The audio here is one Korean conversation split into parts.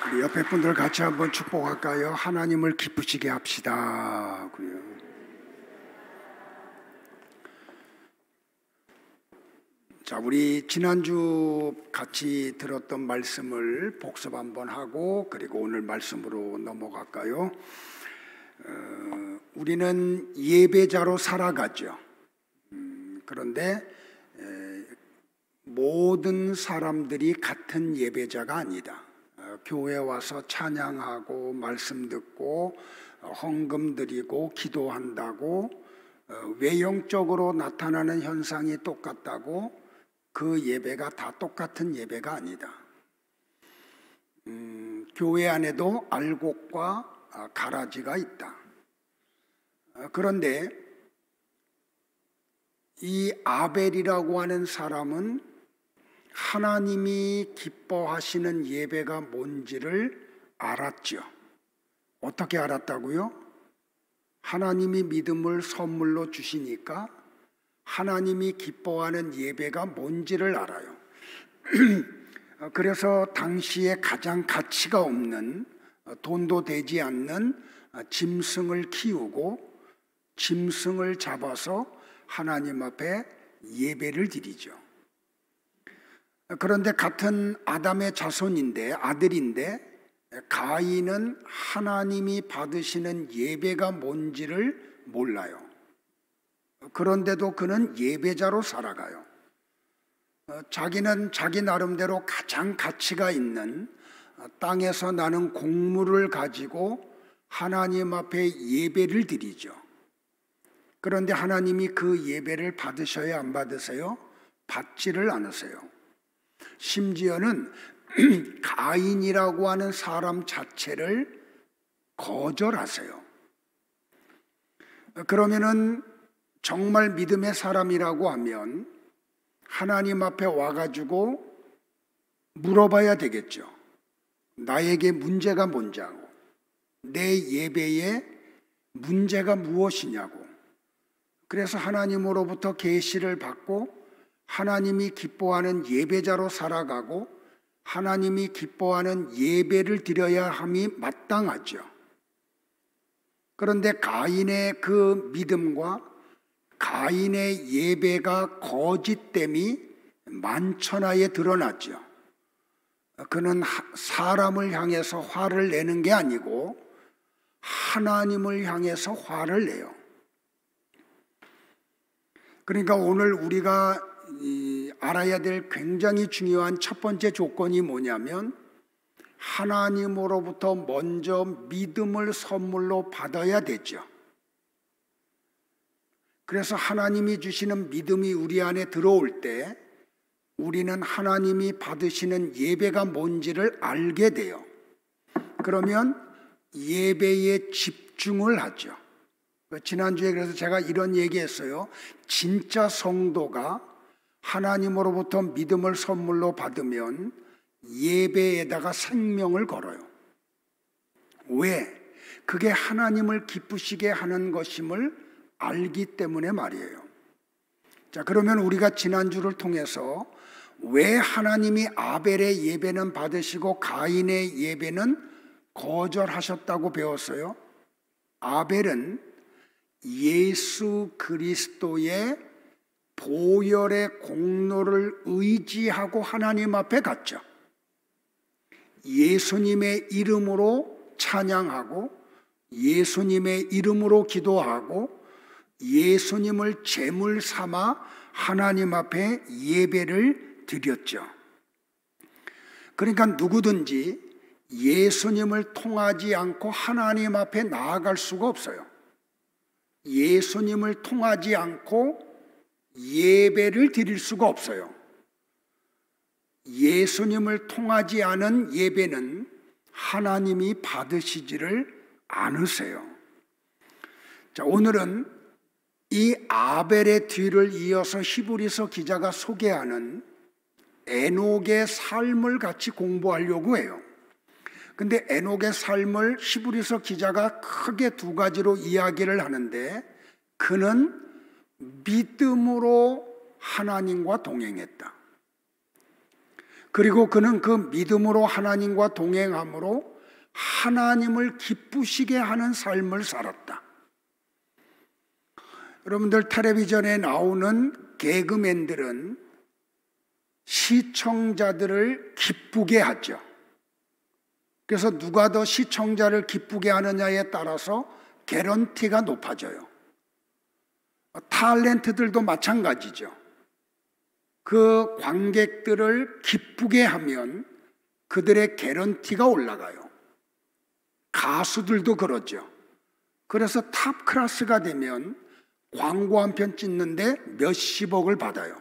우리 옆에 분들 같이 한번 축복할까요? 하나님을 기쁘시게 합시다. 자, 우리 지난주 같이 들었던 말씀을 복습 한번 하고 그리고 오늘 말씀으로 넘어갈까요? 우리는 예배자로 살아가죠. 그런데 모든 사람들이 같은 예배자가 아니다. 교회 와서 찬양하고 말씀 듣고 헌금 드리고 기도한다고 외형적으로 나타나는 현상이 똑같다고 그 예배가 다 똑같은 예배가 아니다. 교회 안에도 알곡과 가라지가 있다. 그런데 이 아벨이라고 하는 사람은 하나님이 기뻐하시는 예배가 뭔지를 알았죠. 어떻게 알았다고요? 하나님이 믿음을 선물로 주시니까 하나님이 기뻐하는 예배가 뭔지를 알아요. 그래서 당시에 가장 가치가 없는 돈도 되지 않는 짐승을 키우고 짐승을 잡아서 하나님 앞에 예배를 드리죠. 그런데 같은 아담의 자손인데 아들인데 가인은 하나님이 받으시는 예배가 뭔지를 몰라요. 그런데도 그는 예배자로 살아가요. 자기는 자기 나름대로 가장 가치가 있는 땅에서 나는 곡물을 가지고 하나님 앞에 예배를 드리죠. 그런데 하나님이 그 예배를 받으셔야 안 받으세요? 받지를 않으세요. 심지어는 가인이라고 하는 사람 자체를 거절하세요. 그러면은 정말 믿음의 사람이라고 하면 하나님 앞에 와가지고 물어봐야 되겠죠. 나에게 문제가 뭔지 하고 내 예배에 문제가 무엇이냐고. 그래서 하나님으로부터 계시를 받고 하나님이 기뻐하는 예배자로 살아가고 하나님이 기뻐하는 예배를 드려야 함이 마땅하죠. 그런데 가인의 그 믿음과 가인의 예배가 거짓됨이 만천하에 드러났죠. 그는 사람을 향해서 화를 내는 게 아니고 하나님을 향해서 화를 내요. 그러니까 오늘 우리가 알아야 될 굉장히 중요한 첫 번째 조건이 뭐냐면 하나님으로부터 먼저 믿음을 선물로 받아야 되죠. 그래서 하나님이 주시는 믿음이 우리 안에 들어올 때 우리는 하나님이 받으시는 예배가 뭔지를 알게 돼요. 그러면 예배에 집중을 하죠. 지난주에 그래서 제가 이런 얘기했어요. 진짜 성도가 하나님으로부터 믿음을 선물로 받으면 예배에다가 생명을 걸어요. 왜? 그게 하나님을 기쁘시게 하는 것임을 알기 때문에 말이에요. 자, 그러면 우리가 지난주를 통해서 왜 하나님이 아벨의 예배는 받으시고 가인의 예배는 거절하셨다고 배웠어요? 아벨은 예수 그리스도의 보혈의 공로를 의지하고 하나님 앞에 갔죠. 예수님의 이름으로 찬양하고 예수님의 이름으로 기도하고 예수님을 제물 삼아 하나님 앞에 예배를 드렸죠. 그러니까 누구든지 예수님을 통하지 않고 하나님 앞에 나아갈 수가 없어요. 예수님을 통하지 않고 예배를 드릴 수가 없어요. 예수님을 통하지 않은 예배는 하나님이 받으시지를 않으세요. 자, 오늘은 이 아벨의 뒤를 이어서 히브리서 기자가 소개하는 에녹의 삶을 같이 공부하려고 해요. 근데 에녹의 삶을 히브리서 기자가 크게 두 가지로 이야기를 하는데 그는 믿음으로 하나님과 동행했다. 그리고 그는 그 믿음으로 하나님과 동행함으로 하나님을 기쁘시게 하는 삶을 살았다. 여러분들, 텔레비전에 나오는 개그맨들은 시청자들을 기쁘게 하죠. 그래서 누가 더 시청자를 기쁘게 하느냐에 따라서 개런티가 높아져요. 탤런트들도 마찬가지죠. 그 관객들을 기쁘게 하면 그들의 개런티가 올라가요. 가수들도 그러죠. 그래서 탑 클래스가 되면 광고 한 편 찍는데 몇십억을 받아요.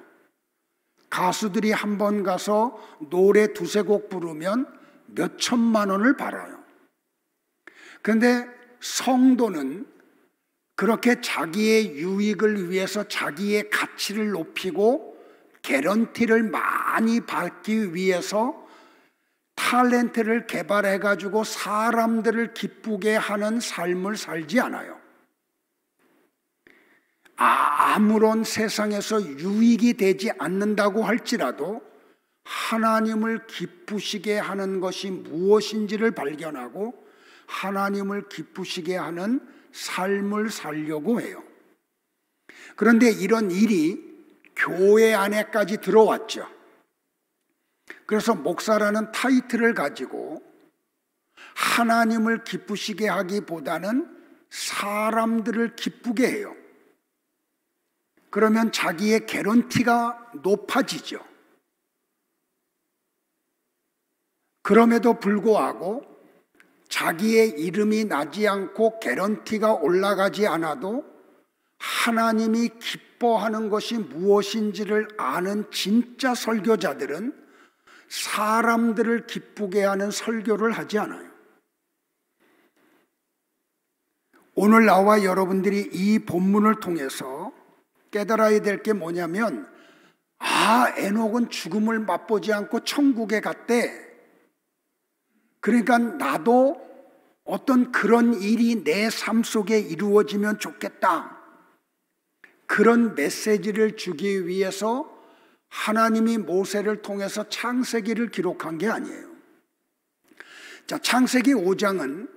가수들이 한 번 가서 노래 두세 곡 부르면 몇 천만 원을 벌어요. 그런데 성도는 그렇게 자기의 유익을 위해서 자기의 가치를 높이고 개런티를 많이 받기 위해서 탤런트를 개발해 가지고 사람들을 기쁘게 하는 삶을 살지 않아요. 아무런 세상에서 유익이 되지 않는다고 할지라도 하나님을 기쁘시게 하는 것이 무엇인지를 발견하고 하나님을 기쁘시게 하는 삶을 살려고 해요. 그런데 이런 일이 교회 안에까지 들어왔죠. 그래서 목사라는 타이틀을 가지고 하나님을 기쁘시게 하기보다는 사람들을 기쁘게 해요. 그러면 자기의 개런티가 높아지죠. 그럼에도 불구하고 자기의 이름이 나지 않고 개런티가 올라가지 않아도 하나님이 기뻐하는 것이 무엇인지를 아는 진짜 설교자들은 사람들을 기쁘게 하는 설교를 하지 않아요. 오늘 나와 여러분들이 이 본문을 통해서 깨달아야 될 게 뭐냐면, 에녹은 죽음을 맛보지 않고 천국에 갔대. 그러니까 나도 어떤 그런 일이 내 삶 속에 이루어지면 좋겠다. 그런 메시지를 주기 위해서 하나님이 모세를 통해서 창세기를 기록한 게 아니에요. 자, 창세기 5장은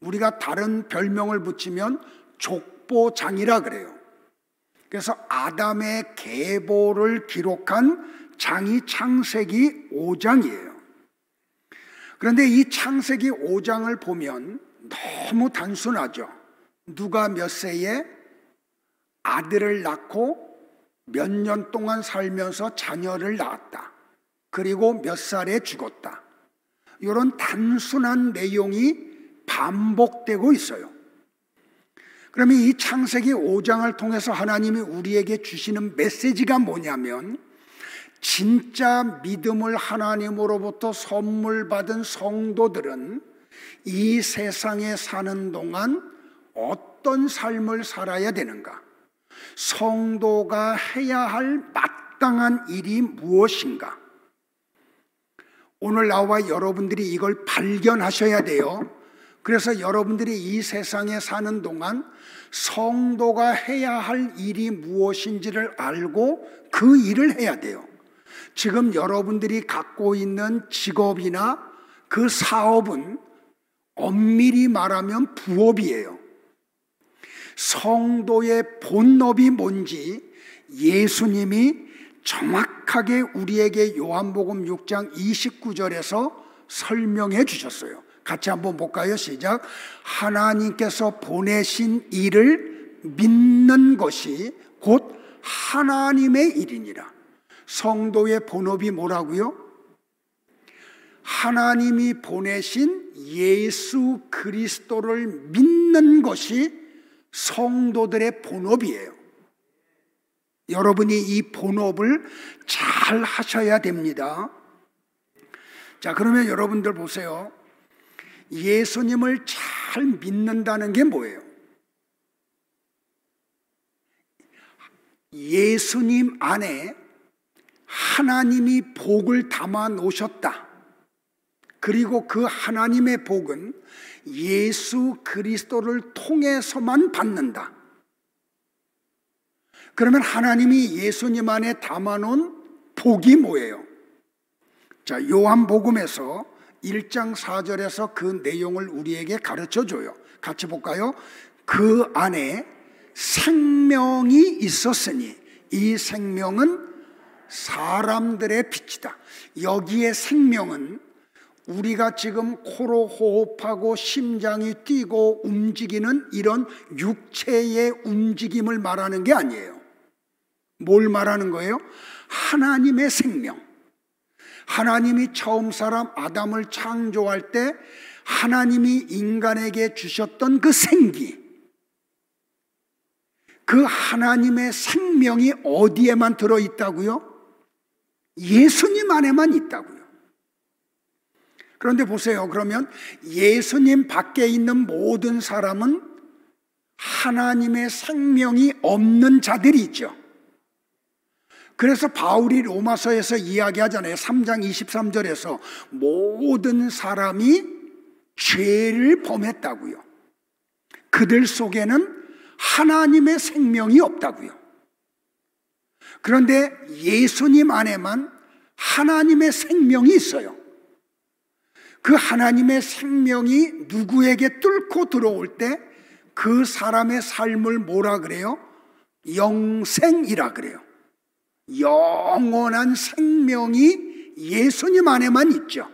우리가 다른 별명을 붙이면 족보장이라 그래요. 그래서 아담의 계보를 기록한 장이 창세기 5장이에요. 그런데 이 창세기 5장을 보면 너무 단순하죠. 누가 몇 세에 아들을 낳고 몇 년 동안 살면서 자녀를 낳았다. 그리고 몇 살에 죽었다. 이런 단순한 내용이 반복되고 있어요. 그러면 이 창세기 5장을 통해서 하나님이 우리에게 주시는 메시지가 뭐냐면, 진짜 믿음을 하나님으로부터 선물 받은 성도들은 이 세상에 사는 동안 어떤 삶을 살아야 되는가? 성도가 해야 할 마땅한 일이 무엇인가? 오늘 나와 여러분들이 이걸 발견하셔야 돼요. 그래서 여러분들이 이 세상에 사는 동안 성도가 해야 할 일이 무엇인지를 알고 그 일을 해야 돼요. 지금 여러분들이 갖고 있는 직업이나 그 사업은 엄밀히 말하면 부업이에요. 성도의 본업이 뭔지 예수님이 정확하게 우리에게 요한복음 6장 29절에서 설명해 주셨어요. 같이 한번 볼까요? 시작. 하나님께서 보내신 일을 믿는 것이 곧 하나님의 일이니라. 성도의 본업이 뭐라고요? 하나님이 보내신 예수 그리스도를 믿는 것이 성도들의 본업이에요. 여러분이 이 본업을 잘 하셔야 됩니다. 자, 그러면 여러분들 보세요. 예수님을 잘 믿는다는 게 뭐예요? 예수님 안에 하나님이 복을 담아 놓으셨다. 그리고 그 하나님의 복은 예수 그리스도를 통해서만 받는다. 그러면 하나님이 예수님 안에 담아 놓은 복이 뭐예요? 자, 요한복음에서 1장 4절에서 그 내용을 우리에게 가르쳐 줘요. 같이 볼까요? 그 안에 생명이 있었으니 이 생명은 사람들의 빛이다. 여기에 생명은 우리가 지금 코로 호흡하고 심장이 뛰고 움직이는 이런 육체의 움직임을 말하는 게 아니에요. 뭘 말하는 거예요? 하나님의 생명. 하나님이 처음 사람 아담을 창조할 때 하나님이 인간에게 주셨던 그 생기, 그 하나님의 생명이 어디에만 들어있다고요? 예수님 안에만 있다고요. 그런데 보세요. 그러면 예수님 밖에 있는 모든 사람은 하나님의 생명이 없는 자들이죠. 그래서 바울이 로마서에서 이야기하잖아요. 3장 23절에서 모든 사람이 죄를 범했다고요. 그들 속에는 하나님의 생명이 없다고요. 그런데 예수님 안에만 하나님의 생명이 있어요. 그 하나님의 생명이 누구에게 뚫고 들어올 때 그 사람의 삶을 뭐라 그래요? 영생이라 그래요. 영원한 생명이 예수님 안에만 있죠.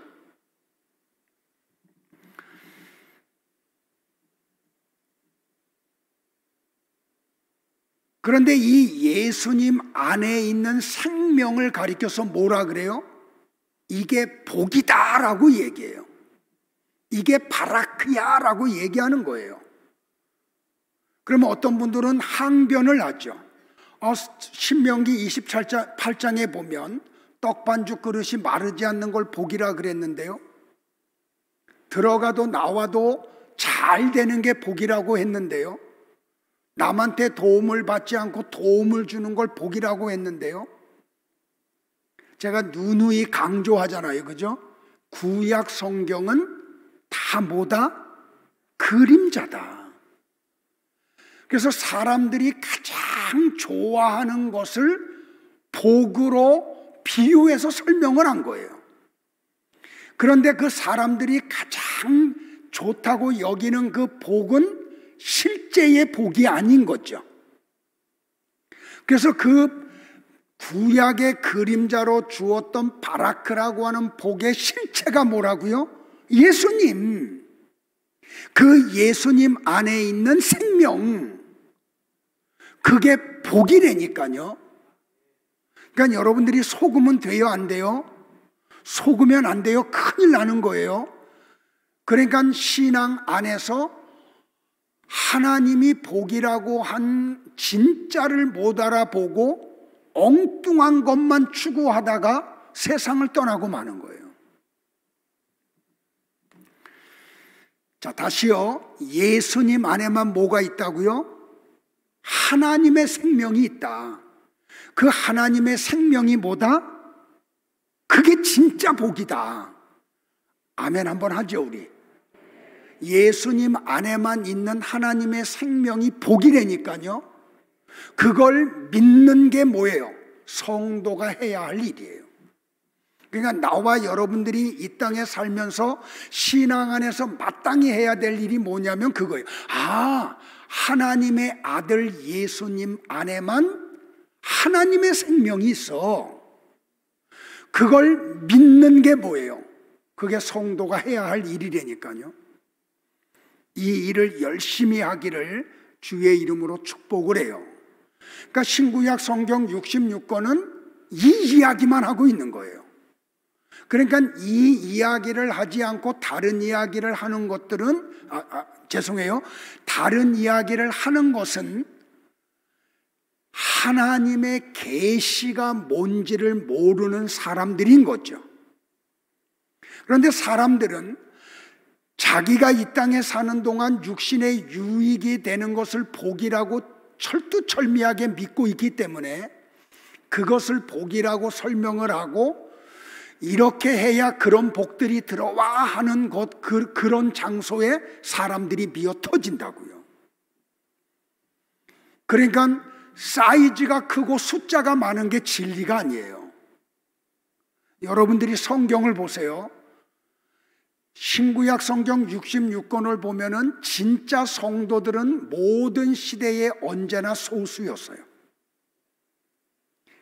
그런데 이 예수님 안에 있는 생명을 가리켜서 뭐라 그래요? 이게 복이다라고 얘기해요. 이게 바라크야라고 얘기하는 거예요. 그러면 어떤 분들은 항변을 하죠. 신명기 28장에 보면 떡반죽 그릇이 마르지 않는 걸 복이라 그랬는데요. 들어가도 나와도 잘 되는 게 복이라고 했는데요. 남한테 도움을 받지 않고 도움을 주는 걸 복이라고 했는데요. 제가 누누이 강조하잖아요. 그죠? 구약 성경은 다 뭐다? 그림자다. 그래서 사람들이 가장 좋아하는 것을 복으로 비유해서 설명을 한 거예요. 그런데 그 사람들이 가장 좋다고 여기는 그 복은 실제의 복이 아닌 거죠. 그래서 그 구약의 그림자로 주었던 바라크라고 하는 복의 실체가 뭐라고요? 예수님. 그 예수님 안에 있는 생명. 그게 복이라니까요. 그러니까 여러분들이 속으면 돼요, 안 돼요? 속으면 안 돼요. 큰일 나는 거예요. 그러니까 신앙 안에서 하나님이 복이라고 한 진짜를 못 알아보고 엉뚱한 것만 추구하다가 세상을 떠나고 마는 거예요. 자, 다시요. 예수님 안에만 뭐가 있다고요? 하나님의 생명이 있다. 그 하나님의 생명이 뭐다? 그게 진짜 복이다. 아멘 한번 하죠, 우리. 예수님 안에만 있는 하나님의 생명이 복이라니까요. 그걸 믿는 게 뭐예요? 성도가 해야 할 일이에요. 그러니까 나와 여러분들이 이 땅에 살면서 신앙 안에서 마땅히 해야 될 일이 뭐냐면 그거예요. 하나님의 아들 예수님 안에만 하나님의 생명이 있어. 그걸 믿는 게 뭐예요? 그게 성도가 해야 할 일이라니까요. 이 일을 열심히 하기를 주의 이름으로 축복을 해요. 그러니까 신구약 성경 66권은 이 이야기만 하고 있는 거예요. 그러니까 이 이야기를 하지 않고 다른 이야기를 하는 것들은 죄송해요. 다른 이야기를 하는 것은 하나님의 계시가 뭔지를 모르는 사람들인 거죠. 그런데 사람들은 자기가 이 땅에 사는 동안 육신의 유익이 되는 것을 복이라고 철두철미하게 믿고 있기 때문에 그것을 복이라고 설명을 하고 이렇게 해야 그런 복들이 들어와 하는 그런 장소에 사람들이 미어 터진다고요. 그러니까 사이즈가 크고 숫자가 많은 게 진리가 아니에요. 여러분들이 성경을 보세요. 신구약 성경 66권을 보면은 진짜 성도들은 모든 시대에 언제나 소수였어요.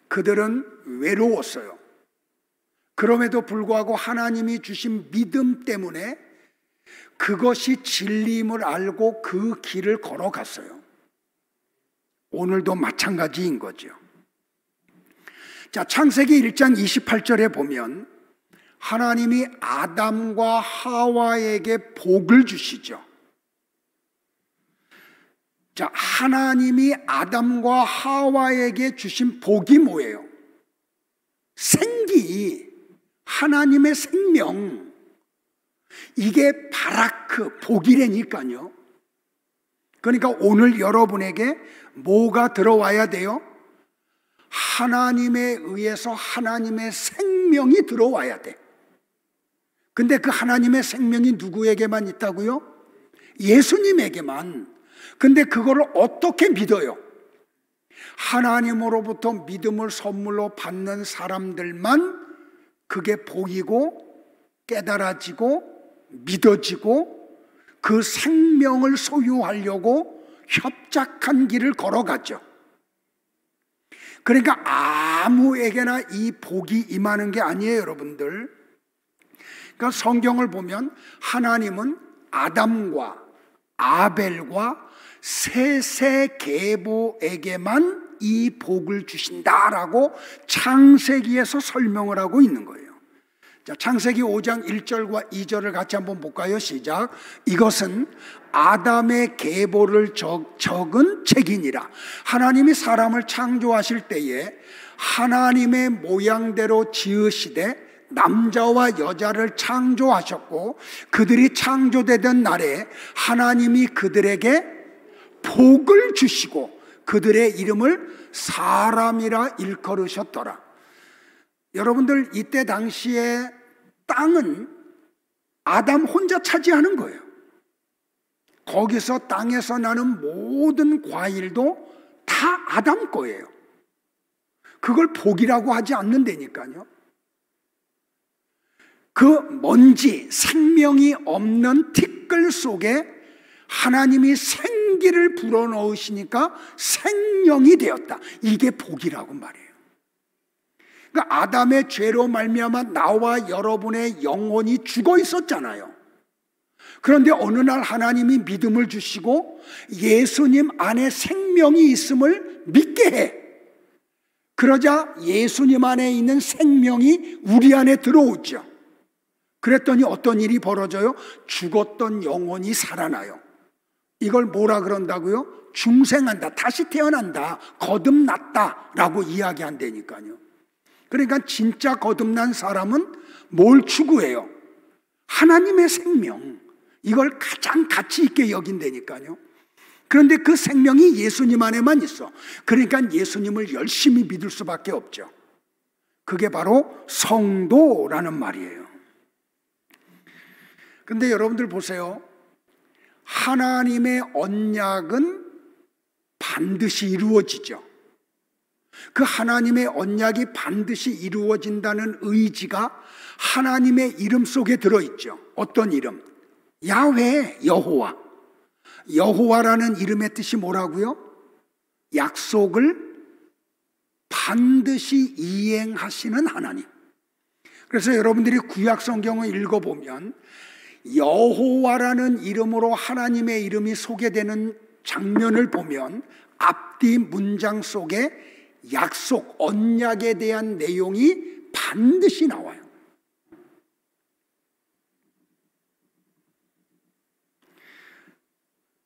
그들은 외로웠어요. 그럼에도 불구하고 하나님이 주신 믿음 때문에 그것이 진리임을 알고 그 길을 걸어갔어요. 오늘도 마찬가지인 거죠. 자, 창세기 1장 28절에 보면 하나님이 아담과 하와에게 복을 주시죠. 자, 하나님이 아담과 하와에게 주신 복이 뭐예요? 생기, 하나님의 생명. 이게 바라크, 복이라니까요. 그러니까 오늘 여러분에게 뭐가 들어와야 돼요? 하나님에 의해서 하나님의 생명이 들어와야 돼. 근데 그 하나님의 생명이 누구에게만 있다고요? 예수님에게만. 근데 그거를 어떻게 믿어요? 하나님으로부터 믿음을 선물로 받는 사람들만 그게 보이고 깨달아지고 믿어지고 그 생명을 소유하려고 협착한 길을 걸어갔죠. 그러니까 아무에게나 이 복이 임하는 게 아니에요, 여러분들. 그러니까 성경을 보면 하나님은 아담과 아벨과 셋의 계보에게만 이 복을 주신다라고 창세기에서 설명을 하고 있는 거예요. 자, 창세기 5장 1절과 2절을 같이 한번 볼까요? 시작. 이것은 아담의 계보를 적은 책이니라. 하나님이 사람을 창조하실 때에 하나님의 모양대로 지으시되 남자와 여자를 창조하셨고 그들이 창조되던 날에 하나님이 그들에게 복을 주시고 그들의 이름을 사람이라 일컬으셨더라. 여러분들, 이때 당시에 땅은 아담 혼자 차지하는 거예요. 거기서 땅에서 나는 모든 과일도 다 아담 거예요. 그걸 복이라고 하지 않는다니까요. 그 먼지, 생명이 없는 티끌 속에 하나님이 생기를 불어넣으시니까 생명이 되었다. 이게 복이라고 말해요. 그러니까 아담의 죄로 말미암아 나와 여러분의 영혼이 죽어 있었잖아요. 그런데 어느 날 하나님이 믿음을 주시고 예수님 안에 생명이 있음을 믿게 해. 그러자 예수님 안에 있는 생명이 우리 안에 들어오죠. 그랬더니 어떤 일이 벌어져요? 죽었던 영혼이 살아나요. 이걸 뭐라 그런다고요? 중생한다, 다시 태어난다, 거듭났다 라고 이야기한다니까요. 그러니까 진짜 거듭난 사람은 뭘 추구해요? 하나님의 생명. 이걸 가장 가치 있게 여긴다니까요. 그런데 그 생명이 예수님 안에만 있어. 그러니까 예수님을 열심히 믿을 수밖에 없죠. 그게 바로 성도라는 말이에요. 근데 여러분들 보세요. 하나님의 언약은 반드시 이루어지죠. 그 하나님의 언약이 반드시 이루어진다는 의지가 하나님의 이름 속에 들어있죠. 어떤 이름? 야훼, 여호와. 여호와라는 이름의 뜻이 뭐라고요? 약속을 반드시 이행하시는 하나님. 그래서 여러분들이 구약 성경을 읽어보면 여호와라는 이름으로 하나님의 이름이 소개되는 장면을 보면 앞뒤 문장 속에 약속, 언약에 대한 내용이 반드시 나와요.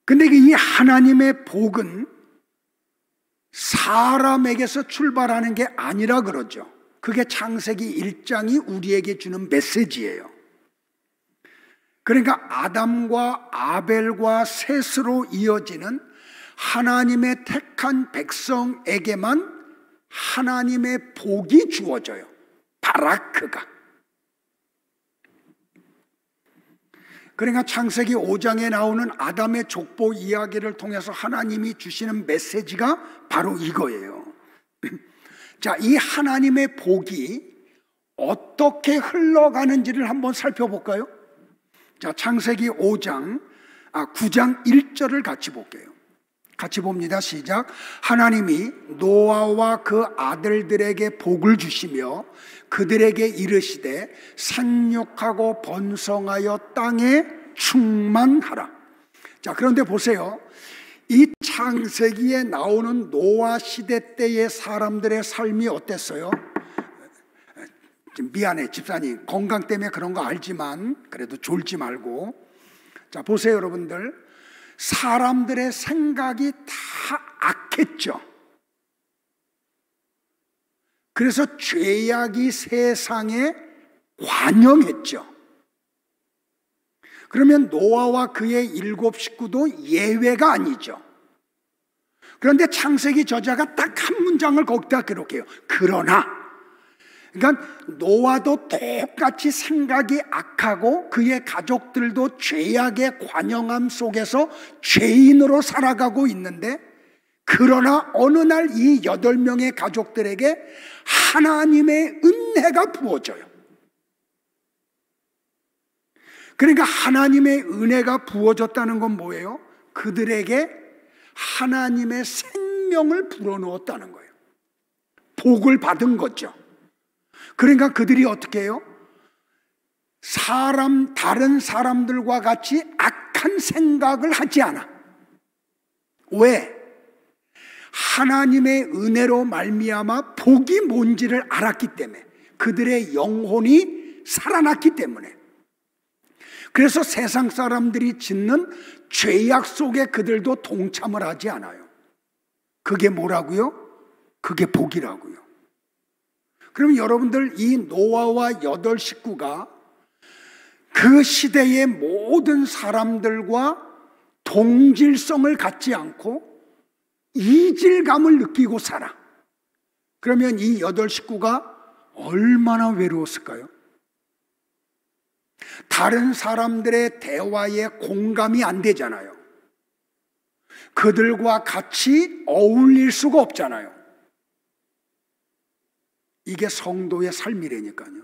근데 이 하나님의 복은 사람에게서 출발하는 게 아니라 그러죠. 그게 창세기 1장이 우리에게 주는 메시지예요. 그러니까 아담과 아벨과 셋으로 이어지는 하나님의 택한 백성에게만 하나님의 복이 주어져요. 바라크가. 그러니까 창세기 5장에 나오는 아담의 족보 이야기를 통해서 하나님이 주시는 메시지가 바로 이거예요. 자, 이 하나님의 복이 어떻게 흘러가는지를 한번 살펴볼까요? 자, 창세기 9장 1절을 같이 볼게요. 같이 봅니다. 시작. 하나님이 노아와 그 아들들에게 복을 주시며 그들에게 이르시되 생육하고 번성하여 땅에 충만하라. 자, 그런데 보세요. 이 창세기에 나오는 노아 시대 때의 사람들의 삶이 어땠어요? 미안해 집사님, 건강 때문에 그런 거 알지만 그래도 졸지 말고. 자, 보세요 여러분들. 사람들의 생각이 다 악했죠. 그래서 죄악이 세상에 관영했죠. 그러면 노아와 그의 7 식구도 예외가 아니죠. 그런데 창세기 저자가 딱 한 문장을 거기다 기록해요. 그러나. 그러니까 노아도 똑같이 생각이 악하고 그의 가족들도 죄악의 관영함 속에서 죄인으로 살아가고 있는데, 그러나 어느 날 이 8명의 가족들에게 하나님의 은혜가 부어져요. 그러니까 하나님의 은혜가 부어졌다는 건 뭐예요? 그들에게 하나님의 생명을 불어넣었다는 거예요. 복을 받은 거죠. 그러니까 그들이 어떻게 해요? 다른 사람들과 같이 악한 생각을 하지 않아. 왜? 하나님의 은혜로 말미암아 복이 뭔지를 알았기 때문에, 그들의 영혼이 살아났기 때문에. 그래서 세상 사람들이 짓는 죄악 속에 그들도 동참을 하지 않아요. 그게 뭐라고요? 그게 복이라고요. 그럼 여러분들, 이 노아와 8 식구가 그 시대의 모든 사람들과 동질성을 갖지 않고 이질감을 느끼고 살아. 그러면 이 8 식구가 얼마나 외로웠을까요? 다른 사람들의 대화에 공감이 안 되잖아요. 그들과 같이 어울릴 수가 없잖아요. 이게 성도의 삶이라니까요.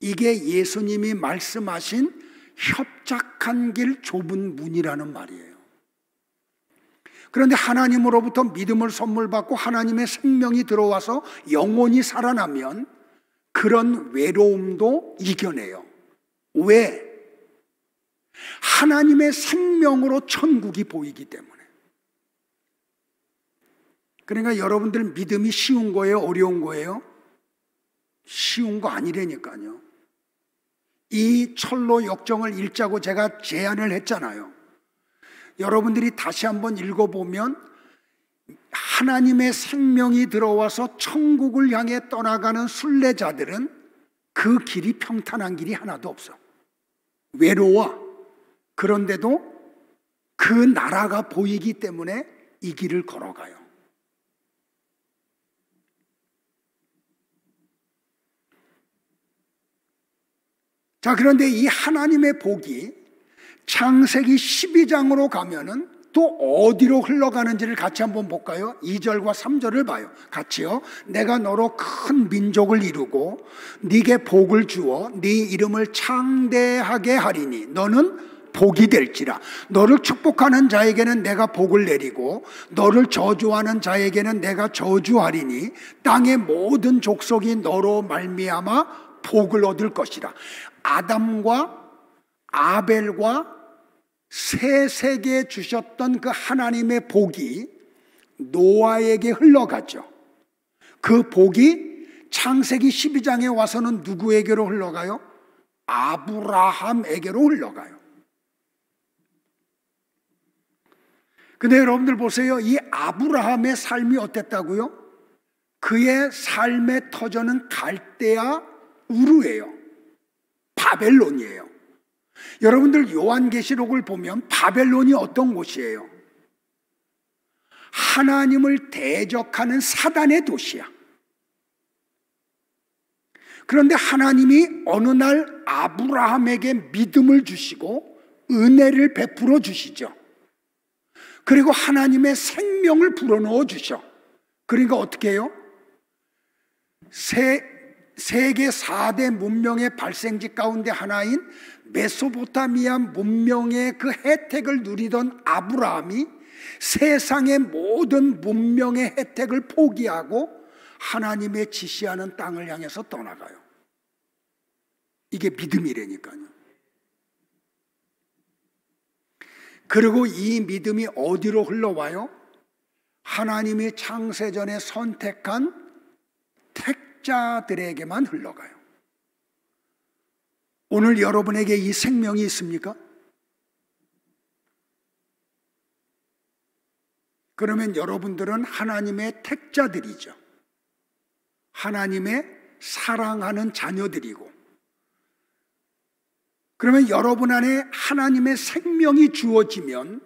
이게 예수님이 말씀하신 협착한 길 좁은 문이라는 말이에요. 그런데 하나님으로부터 믿음을 선물 받고 하나님의 생명이 들어와서 영혼이 살아나면 그런 외로움도 이겨내요. 왜? 하나님의 생명으로 천국이 보이기 때문에. 그러니까 여러분들 믿음이 쉬운 거예요? 어려운 거예요? 쉬운 거 아니라니까요. 이 철로 역정을 읽자고 제가 제안을 했잖아요. 여러분들이 다시 한번 읽어보면 하나님의 생명이 들어와서 천국을 향해 떠나가는 순례자들은 그 길이 평탄한 길이 하나도 없어. 외로워. 그런데도 그 나라가 보이기 때문에 이 길을 걸어가요. 자, 그런데 이 하나님의 복이 창세기 12장으로 가면은 또 어디로 흘러가는지를 같이 한번 볼까요? 2절과 3절을 봐요. 같이요. 내가 너로 큰 민족을 이루고 네게 복을 주어 네 이름을 창대하게 하리니 너는 복이 될지라. 너를 축복하는 자에게는 내가 복을 내리고 너를 저주하는 자에게는 내가 저주하리니 땅의 모든 족속이 너로 말미암아 복을 얻을 것이라. 아담과 아벨과 셋에게 주셨던 그 하나님의 복이 노아에게 흘러가죠. 그 복이 창세기 12장에 와서는 누구에게로 흘러가요? 아브라함에게로 흘러가요. 근데 여러분들 보세요. 이 아브라함의 삶이 어땠다고요? 그의 삶의 터전은 갈대아 우르예요. 바벨론이에요. 여러분들 요한계시록을 보면 바벨론이 어떤 곳이에요? 하나님을 대적하는 사단의 도시야. 그런데 하나님이 어느 날 아브라함에게 믿음을 주시고 은혜를 베풀어 주시죠. 그리고 하나님의 생명을 불어넣어 주셔. 그러니까 어떻게 해요? 세계 4대 문명의 발생지 가운데 하나인 메소포타미아 문명의 그 혜택을 누리던 아브라함이 세상의 모든 문명의 혜택을 포기하고 하나님의 지시하는 땅을 향해서 떠나가요. 이게 믿음이라니까요. 그리고 이 믿음이 어디로 흘러와요? 하나님이 창세전에 선택한 택자들에게만 흘러가요. 오늘 여러분에게 이 생명이 있습니까? 그러면 여러분들은 하나님의 택자들이죠. 하나님의 사랑하는 자녀들이고, 그러면 여러분 안에 하나님의 생명이 주어지면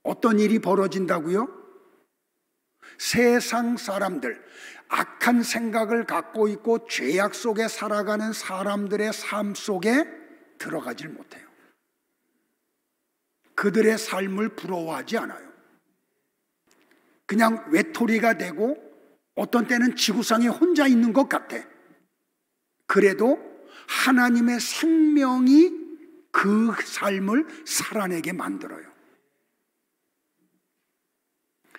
어떤 일이 벌어진다고요? 세상 사람들, 악한 생각을 갖고 있고 죄악 속에 살아가는 사람들의 삶 속에 들어가질 못해요. 그들의 삶을 부러워하지 않아요. 그냥 외톨이가 되고 어떤 때는 지구상에 혼자 있는 것 같아. 그래도 하나님의 생명이 그 삶을 살아내게 만들어요.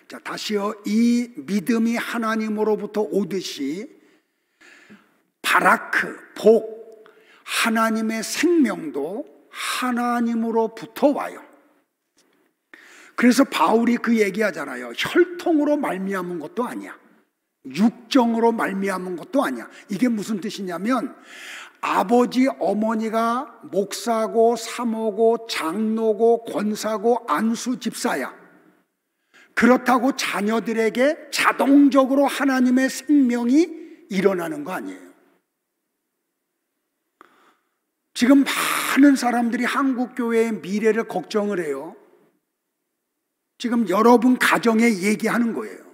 자, 다시요. 이 믿음이 하나님으로부터 오듯이 바라크, 복, 하나님의 생명도 하나님으로부터 와요. 그래서 바울이 그 얘기하잖아요. 혈통으로 말미암은 것도 아니야. 육정으로 말미암은 것도 아니야. 이게 무슨 뜻이냐면 아버지 어머니가 목사고 사모고 장로고 권사고 안수 집사야. 그렇다고 자녀들에게 자동적으로 하나님의 생명이 일어나는 거 아니에요. 지금 많은 사람들이 한국교회의 미래를 걱정을 해요. 지금 여러분 가정에 얘기하는 거예요.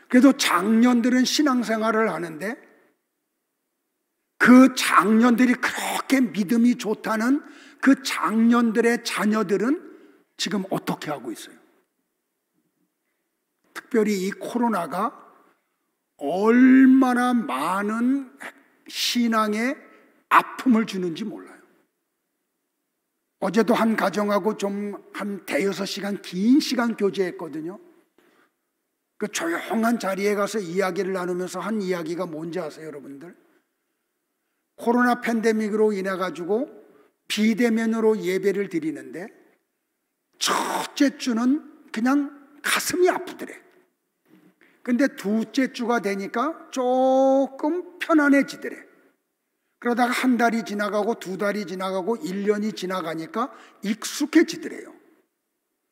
그래도 장년들은 신앙생활을 하는데 그 장년들이 그렇게 믿음이 좋다는 그 장년들의 자녀들은 지금 어떻게 하고 있어요? 특별히 이 코로나가 얼마나 많은 신앙에 아픔을 주는지 몰라요. 어제도 한 가정하고 좀 한 대여섯 시간 긴 시간 교제했거든요. 그 조용한 자리에 가서 이야기를 나누면서 한 이야기가 뭔지 아세요, 여러분들? 코로나 팬데믹으로 인해 가지고 비대면으로 예배를 드리는데 첫째 주는 그냥 가슴이 아프더래. 근데 둘째 주가 되니까 조금 편안해지더래. 그러다가 한 달이 지나가고 두 달이 지나가고 1년이 지나가니까 익숙해지더래요.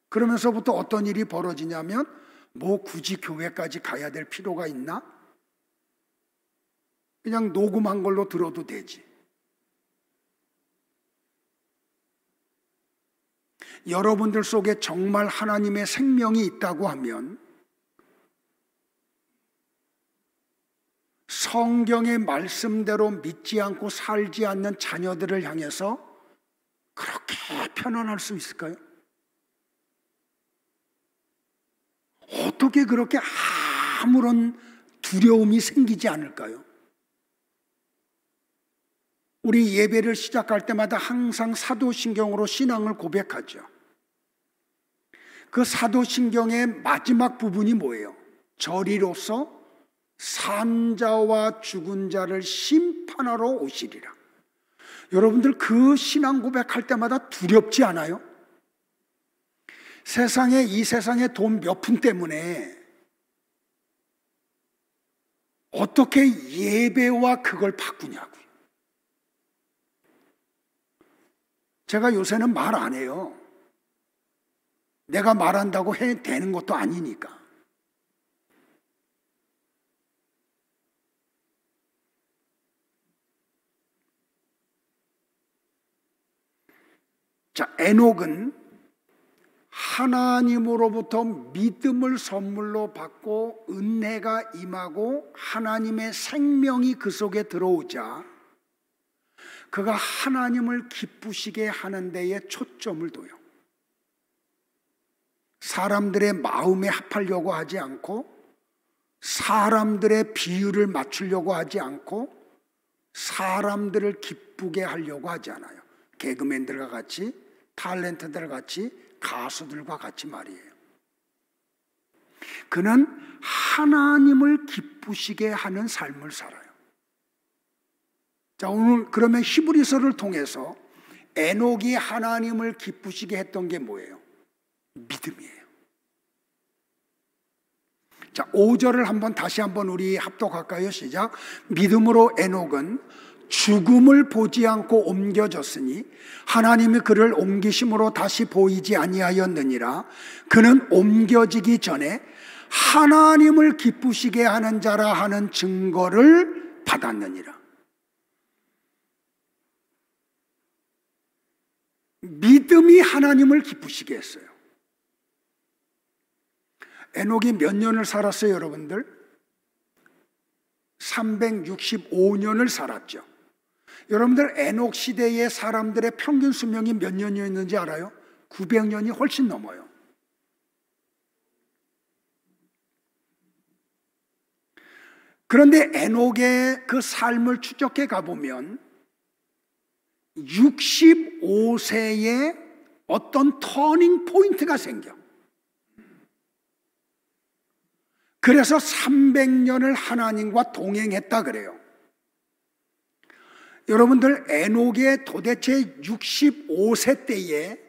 그러면서부터 어떤 일이 벌어지냐면 뭐 굳이 교회까지 가야 될 필요가 있나? 그냥 녹음한 걸로 들어도 되지. 여러분들 속에 정말 하나님의 생명이 있다고 하면 성경의 말씀대로 믿지 않고 살지 않는 자녀들을 향해서 그렇게 편안할 수 있을까요? 어떻게 그렇게 아무런 두려움이 생기지 않을까요? 우리 예배를 시작할 때마다 항상 사도신경으로 신앙을 고백하죠. 그 사도신경의 마지막 부분이 뭐예요? 저리로서 산자와 죽은 자를 심판하러 오시리라. 여러분들 그 신앙 고백할 때마다 두렵지 않아요? 이 세상의 돈 몇 푼 때문에 어떻게 예배와 그걸 바꾸냐고요. 제가 요새는 말 안 해요. 내가 말한다고 해 되는 것도 아니니까. 자, 에녹은 하나님으로부터 믿음을 선물로 받고 은혜가 임하고 하나님의 생명이 그 속에 들어오자 그가 하나님을 기쁘시게 하는 데에 초점을 둬요. 사람들의 마음에 합하려고 하지 않고 사람들의 비율을 맞추려고 하지 않고 사람들을 기쁘게 하려고 하지 않아요. 개그맨들과 같이, 탤런트들 같이, 가수들과 같이 말이에요. 그는 하나님을 기쁘시게 하는 삶을 살아요. 자, 오늘 그러면 히브리서를 통해서 에녹이 하나님을 기쁘시게 했던 게 뭐예요? 믿음이에요. 자, 5절을 다시 한번 우리 합독할까요? 시작. 믿음으로 에녹은 죽음을 보지 않고 옮겨졌으니 하나님이 그를 옮기심으로 다시 보이지 아니하였느니라. 그는 옮겨지기 전에 하나님을 기쁘시게 하는 자라 하는 증거를 받았느니라. 믿음이 하나님을 기쁘시게 했어요. 에녹이 몇 년을 살았어요, 여러분들? 365년을 살았죠. 여러분들 에녹 시대의 사람들의 평균 수명이 몇 년이었는지 알아요? 900년이 훨씬 넘어요. 그런데 에녹의 그 삶을 추적해 가보면 65세에 어떤 터닝 포인트가 생겨. 그래서 300년을 하나님과 동행했다 그래요. 여러분들 에녹의 도대체 65세 때에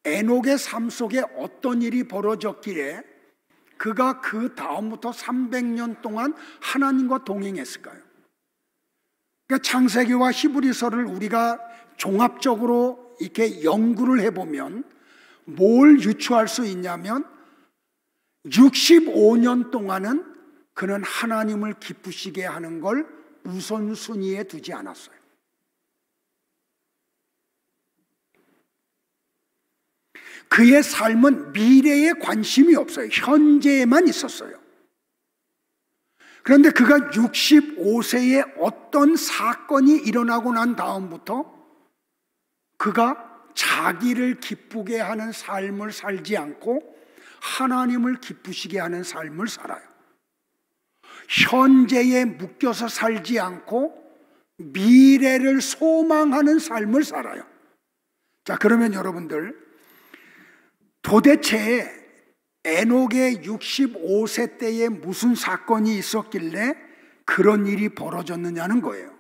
에녹의 삶 속에 어떤 일이 벌어졌기에 그가 그 다음부터 300년 동안 하나님과 동행했을까요? 그러니까 창세기와 히브리서를 우리가 종합적으로 이렇게 연구를 해보면 뭘 유추할 수 있냐면 65년 동안은 그는 하나님을 기쁘시게 하는 걸 우선순위에 두지 않았어요. 그의 삶은 미래에 관심이 없어요. 현재에만 있었어요. 그런데 그가 65세에 어떤 사건이 일어나고 난 다음부터 그가 자기를 기쁘게 하는 삶을 살지 않고 하나님을 기쁘시게 하는 삶을 살아요. 현재에 묶여서 살지 않고 미래를 소망하는 삶을 살아요. 자, 그러면 여러분들 도대체 에녹의 65세 때에 무슨 사건이 있었길래 그런 일이 벌어졌느냐는 거예요.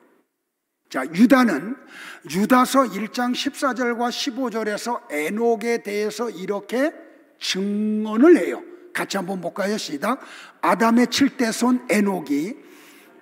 자, 유다는 유다서 1장 14절과 15절에서 에녹에 대해서 이렇게 증언을 해요. 같이 한번 볼까요? 시작. 아담의 7대 손 에녹이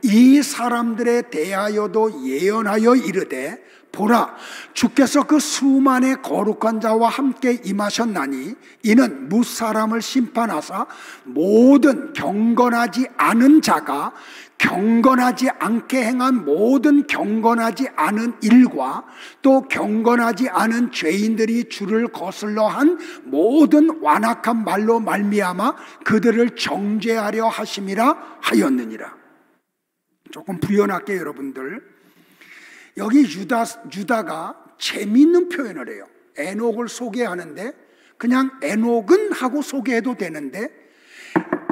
이 사람들에 대하여도 예언하여 이르되 보라, 주께서 그 수만의 거룩한 자와 함께 임하셨나니 이는 무사람을 심판하사 모든 경건하지 않은 자가 경건하지 않게 행한 모든 경건하지 않은 일과 또 경건하지 않은 죄인들이 주를 거슬러 한 모든 완악한 말로 말미암아 그들을 정죄하려 하심이라 하였느니라. 조금 부연할게요, 여러분들. 여기 유다가 재미있는 표현을 해요. 에녹을 소개하는데 그냥 에녹은 하고 소개해도 되는데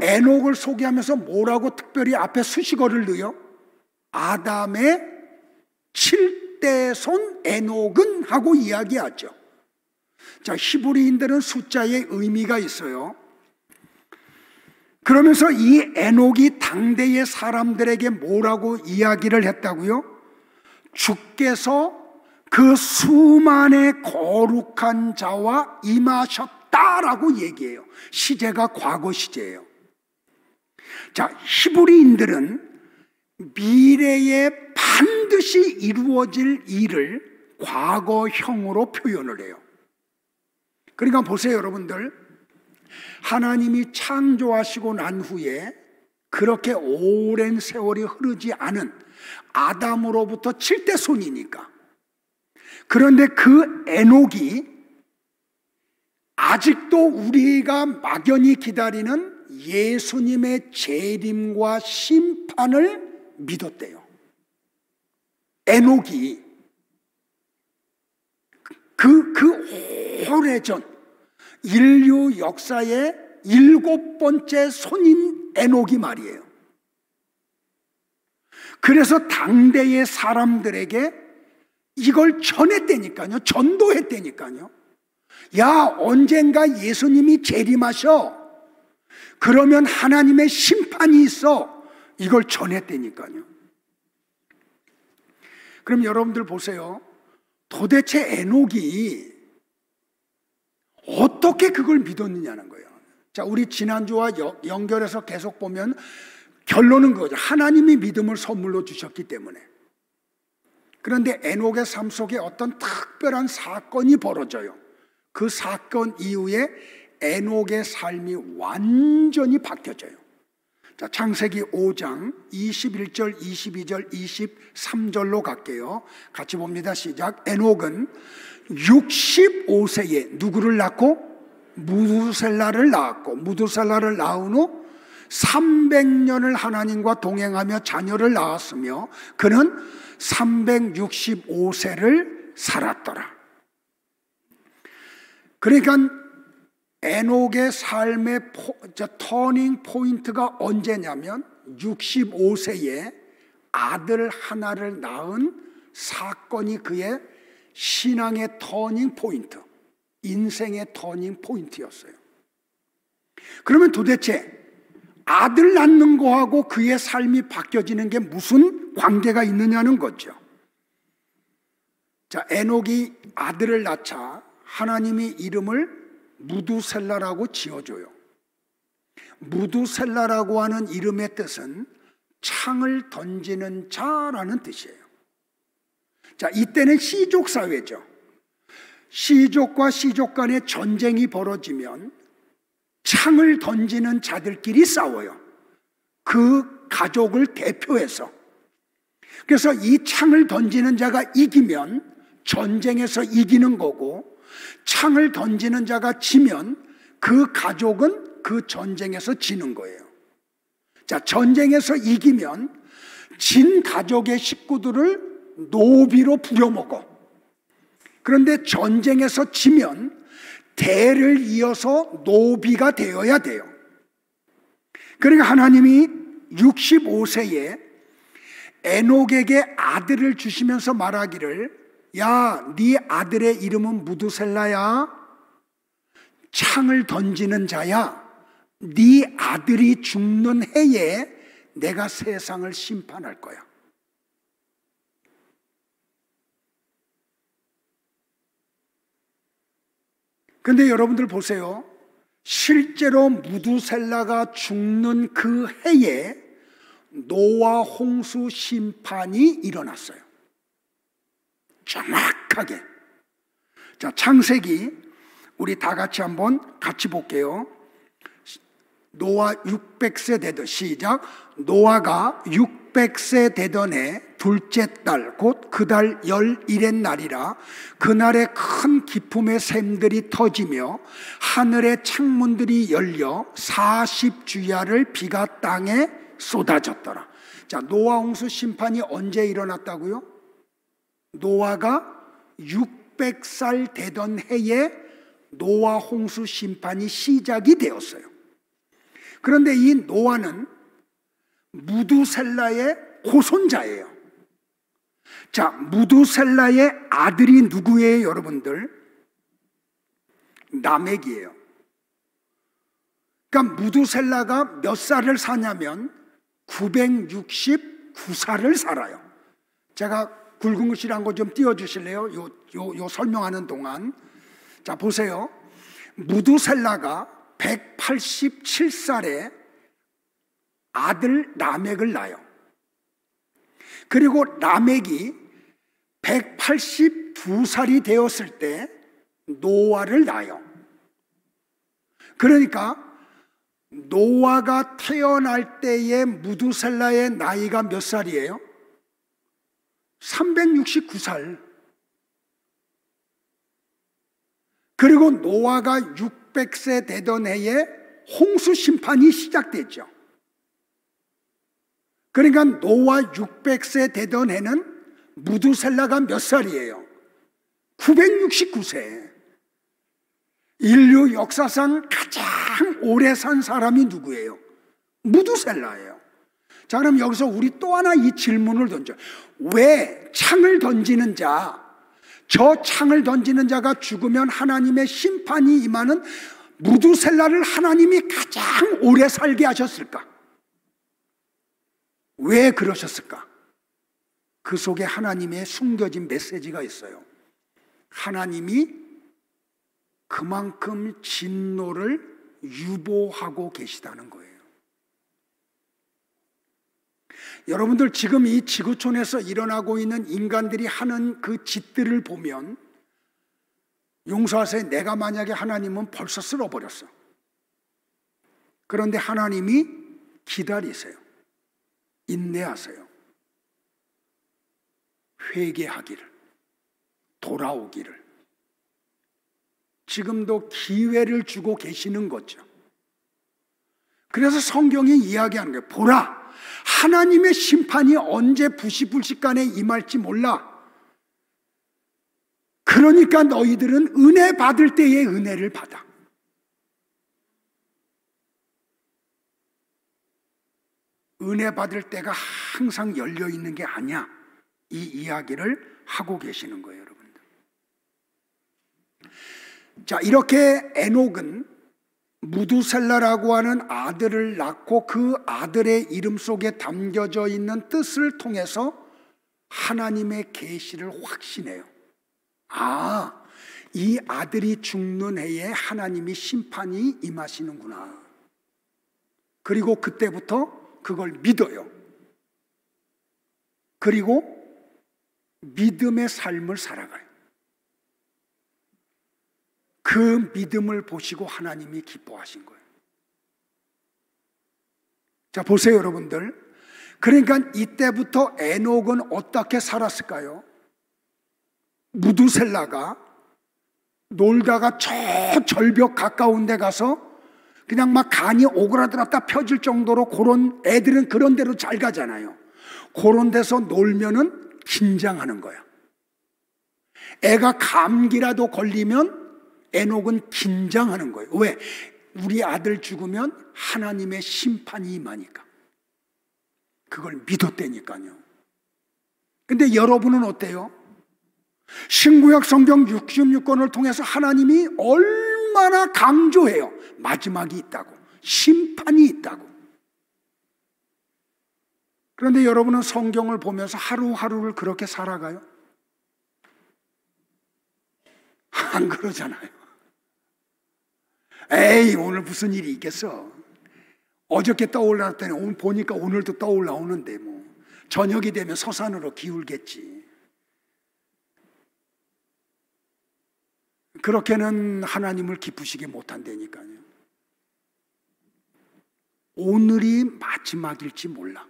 에녹을 소개하면서 뭐라고 특별히 앞에 수식어를 넣어요? 아담의 7대 손 에녹은 하고 이야기하죠. 자, 히브리인들은 숫자에 의미가 있어요. 그러면서 이 에녹이 당대의 사람들에게 뭐라고 이야기를 했다고요? 주께서 그 수만의 거룩한 자와 임하셨다라고 얘기해요. 시제가 과거 시제예요. 자, 히브리인들은 미래에 반드시 이루어질 일을 과거형으로 표현을 해요. 그러니까 보세요, 여러분들. 하나님이 창조하시고 난 후에 그렇게 오랜 세월이 흐르지 않은 아담으로부터 7대 손이니까. 그런데 그 에녹이 아직도 우리가 막연히 기다리는 예수님의 재림과 심판을 믿었대요. 에녹이 그 오래전 인류 역사의 7번째 손인 에녹이 말이에요. 그래서 당대의 사람들에게 이걸 전했다니까요. 전도했다니까요. 야, 언젠가 예수님이 재림하셔. 그러면 하나님의 심판이 있어. 이걸 전했다니까요. 그럼 여러분들 보세요. 도대체 에녹이 어떻게 그걸 믿었느냐는 거예요. 자, 우리 지난주와 연결해서 계속 보면 결론은 그거죠. 하나님이 믿음을 선물로 주셨기 때문에. 그런데 에녹의 삶 속에 어떤 특별한 사건이 벌어져요. 그 사건 이후에 에녹의 삶이 완전히 바뀌어져요. 자, 창세기 5장 21절, 22절, 23절로 갈게요. 같이 봅니다. 시작. 에녹은 65세에 누구를 낳고? 무두셀라를 낳았고, 무두셀라를 낳은 후 300년을 하나님과 동행하며 자녀를 낳았으며 그는 365세를 살았더라. 그러니까 에녹의 삶의 터닝 포인트가 언제냐면 65세에 아들 하나를 낳은 사건이 그의 신앙의 터닝 포인트, 인생의 터닝 포인트였어요. 그러면 도대체 아들 낳는 거하고 그의 삶이 바뀌어지는 게 무슨 관계가 있느냐는 거죠. 자, 에녹이 아들을 낳자 하나님이 이름을 무두셀라라고 지어줘요. 무두셀라라고 하는 이름의 뜻은 창을 던지는 자라는 뜻이에요. 자, 이때는 시족 사회죠. 시족과 시족 간의 전쟁이 벌어지면 창을 던지는 자들끼리 싸워요. 그 가족을 대표해서. 그래서 이 창을 던지는 자가 이기면 전쟁에서 이기는 거고, 창을 던지는 자가 지면 그 가족은 그 전쟁에서 지는 거예요. 자, 전쟁에서 이기면 진 가족의 식구들을 노비로 부려먹어. 그런데 전쟁에서 지면 대를 이어서 노비가 되어야 돼요. 그러니까 하나님이 65세에 에녹에게 아들을 주시면서 말하기를, 야, 네 아들의 이름은 무두셀라야. 창을 던지는 자야. 네 아들이 죽는 해에 내가 세상을 심판할 거야. 근데 여러분들 보세요. 실제로 무두셀라가 죽는 그 해에 노아 홍수 심판이 일어났어요. 정확하게. 자, 창세기 우리 다 같이 한번 같이 볼게요. 노아 600세 되던, 시작. 노아가 600세 되던 해 둘째 달 곧 그 달 11의 날이라 그날에 큰 기품의 샘들이 터지며 하늘의 창문들이 열려 40주야를 비가 땅에 쏟아졌더라. 자, 노아 홍수 심판이 언제 일어났다고요? 노아가 600살 되던 해에 노아 홍수 심판이 시작이 되었어요. 그런데 이 노아는 무두셀라의 고손자예요. 자, 무두셀라의 아들이 누구예요, 여러분들? 라멕이에요. 그러니까 무두셀라가 몇 살을 사냐면 969살을 살아요. 제가 굵은 글씨란 거 좀 띄워주실래요? 요 설명하는 동안. 자, 보세요. 무두셀라가 187살에 아들 라멕을 낳아요. 그리고 라멕이 182살이 되었을 때 노아를 낳아요. 그러니까 노아가 태어날 때의 무두셀라의 나이가 몇 살이에요? 369살. 그리고 노아가 600세 되던 해에 홍수 심판이 시작됐죠. 그러니까 노아 600세 되던 해는 무두셀라가 몇 살이에요? 969세. 인류 역사상 가장 오래 산 사람이 누구예요? 무두셀라예요. 자, 그럼 여기서 우리 또 하나 이 질문을 던져. 왜 창을 던지는 자, 저 창을 던지는 자가 죽으면 하나님의 심판이 임하는 무두셀라를 하나님이 가장 오래 살게 하셨을까? 왜 그러셨을까? 그 속에 하나님의 숨겨진 메시지가 있어요. 하나님이 그만큼 진노를 유보하고 계시다는 거예요. 여러분들 지금 이 지구촌에서 일어나고 있는 인간들이 하는 그 짓들을 보면 용서하세요. 내가 만약에 하나님은 벌써 쓸어버렸어. 그런데 하나님이 기다리세요. 인내하세요. 회개하기를, 돌아오기를. 지금도 기회를 주고 계시는 거죠. 그래서 성경이 이야기하는 거예요. 보라, 하나님의 심판이 언제 부시불식간에 임할지 몰라. 그러니까 너희들은 은혜 받을 때에 은혜를 받아. 은혜 받을 때가 항상 열려 있는 게 아니야. 이 이야기를 하고 계시는 거예요, 여러분들. 자, 이렇게 에녹은 무두셀라라고 하는 아들을 낳고 그 아들의 이름 속에 담겨져 있는 뜻을 통해서 하나님의 계시를 확신해요. 아, 이 아들이 죽는 해에 하나님이 심판이 임하시는구나. 그리고 그때부터 그걸 믿어요. 그리고 믿음의 삶을 살아가요. 그 믿음을 보시고 하나님이 기뻐하신 거예요. 자, 보세요, 여러분들. 그러니까 이때부터 에녹은 어떻게 살았을까요? 무두셀라가 놀다가 저 절벽 가까운 데 가서 그냥 막 간이 오그라들었다 펴질 정도로 그런 애들은 그런 데로 잘 가잖아요. 그런 데서 놀면은 긴장하는 거야. 애가 감기라도 걸리면 에녹은 긴장하는 거예요. 왜? 우리 아들 죽으면 하나님의 심판이 임하니까. 그걸 믿었다니까요. 근데 여러분은 어때요? 신구약 성경 66권을 통해서 하나님이 얼마나 강조해요. 마지막이 있다고, 심판이 있다고. 그런데 여러분은 성경을 보면서 하루하루를 그렇게 살아가요? 안 그러잖아요. 에이, 오늘 무슨 일이 있겠어. 어저께 떠올랐더니 오늘 보니까 오늘도 떠올라오는데 뭐 저녁이 되면 서산으로 기울겠지. 그렇게는 하나님을 기쁘시게 못한다니까요. 오늘이 마지막일지 몰라.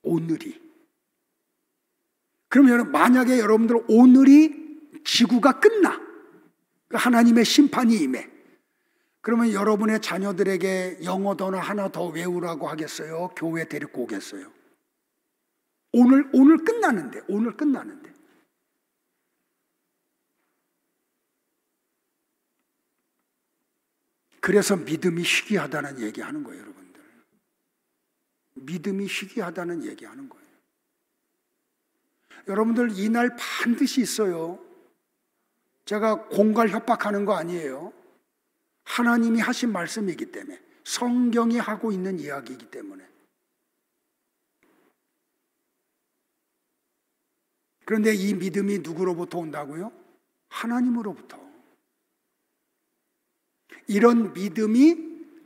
오늘이. 그러면 만약에 여러분들 오늘이 지구가 끝나, 하나님의 심판이 임해, 그러면 여러분의 자녀들에게 영어 단어 하나 더 외우라고 하겠어요? 교회 데리고 오겠어요? 오늘 끝나는데, 오늘 끝나는데. 그래서 믿음이 희귀하다는 얘기하는 거예요, 여러분들. 믿음이 희귀하다는 얘기하는 거예요. 여러분들 이날 반드시 있어요. 제가 공갈 협박하는 거 아니에요. 하나님이 하신 말씀이기 때문에, 성경이 하고 있는 이야기이기 때문에. 그런데 이 믿음이 누구로부터 온다고요? 하나님으로부터. 이런 믿음이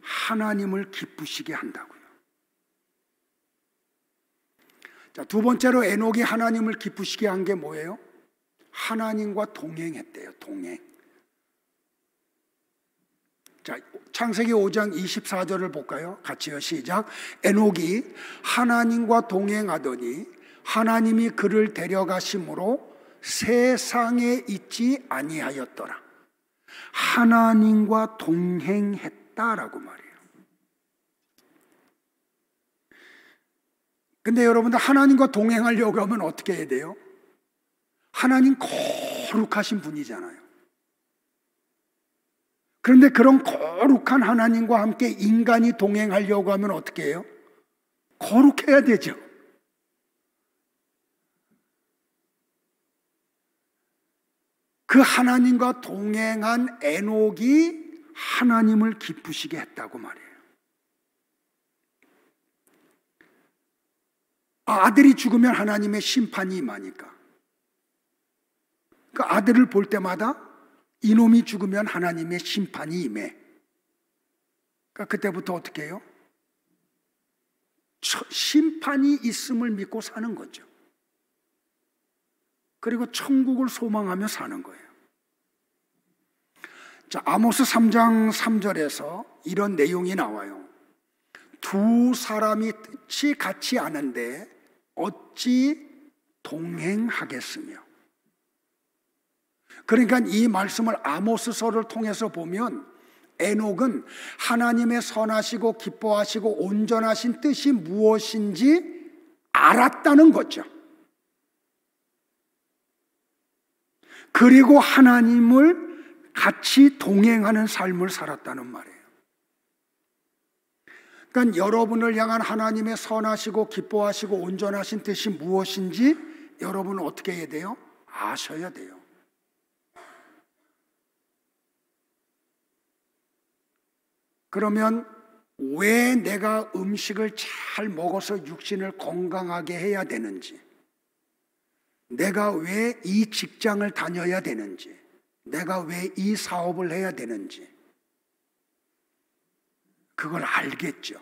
하나님을 기쁘시게 한다고요. 자, 두 번째로 에녹이 하나님을 기쁘시게 한 게 뭐예요? 하나님과 동행했대요. 동행. 자, 창세기 5장 24절을 볼까요? 같이요. 시작. 에녹이 하나님과 동행하더니 하나님이 그를 데려가심으로 세상에 있지 아니하였더라. 하나님과 동행했다라고 말이에요. 근데 여러분들 하나님과 동행하려고 하면 어떻게 해야 돼요? 하나님 거룩하신 분이잖아요. 그런데 그런 거룩한 하나님과 함께 인간이 동행하려고 하면 어떻게 해요? 거룩해야 되죠. 그 하나님과 동행한 에녹이 하나님을 기쁘시게 했다고 말해요. 아들이 죽으면 하나님의 심판이 임하니까. 그 아들을 볼 때마다 이놈이 죽으면 하나님의 심판이 임해. 그러니까 그때부터 어떻게 해요? 심판이 있음을 믿고 사는 거죠. 그리고 천국을 소망하며 사는 거예요. 자, 아모스 3장 3절에서 이런 내용이 나와요. 두 사람이 뜻이 같지 않은데 어찌 동행하겠으며. 그러니까 이 말씀을 아모스서를 통해서 보면 에녹은 하나님의 선하시고 기뻐하시고 온전하신 뜻이 무엇인지 알았다는 거죠. 그리고 하나님을 같이 동행하는 삶을 살았다는 말이에요. 그러니까 여러분을 향한 하나님의 선하시고 기뻐하시고 온전하신 뜻이 무엇인지 여러분은 어떻게 해야 돼요? 아셔야 돼요. 그러면 왜 내가 음식을 잘 먹어서 육신을 건강하게 해야 되는지, 내가 왜 이 직장을 다녀야 되는지, 내가 왜 이 사업을 해야 되는지 그걸 알겠죠.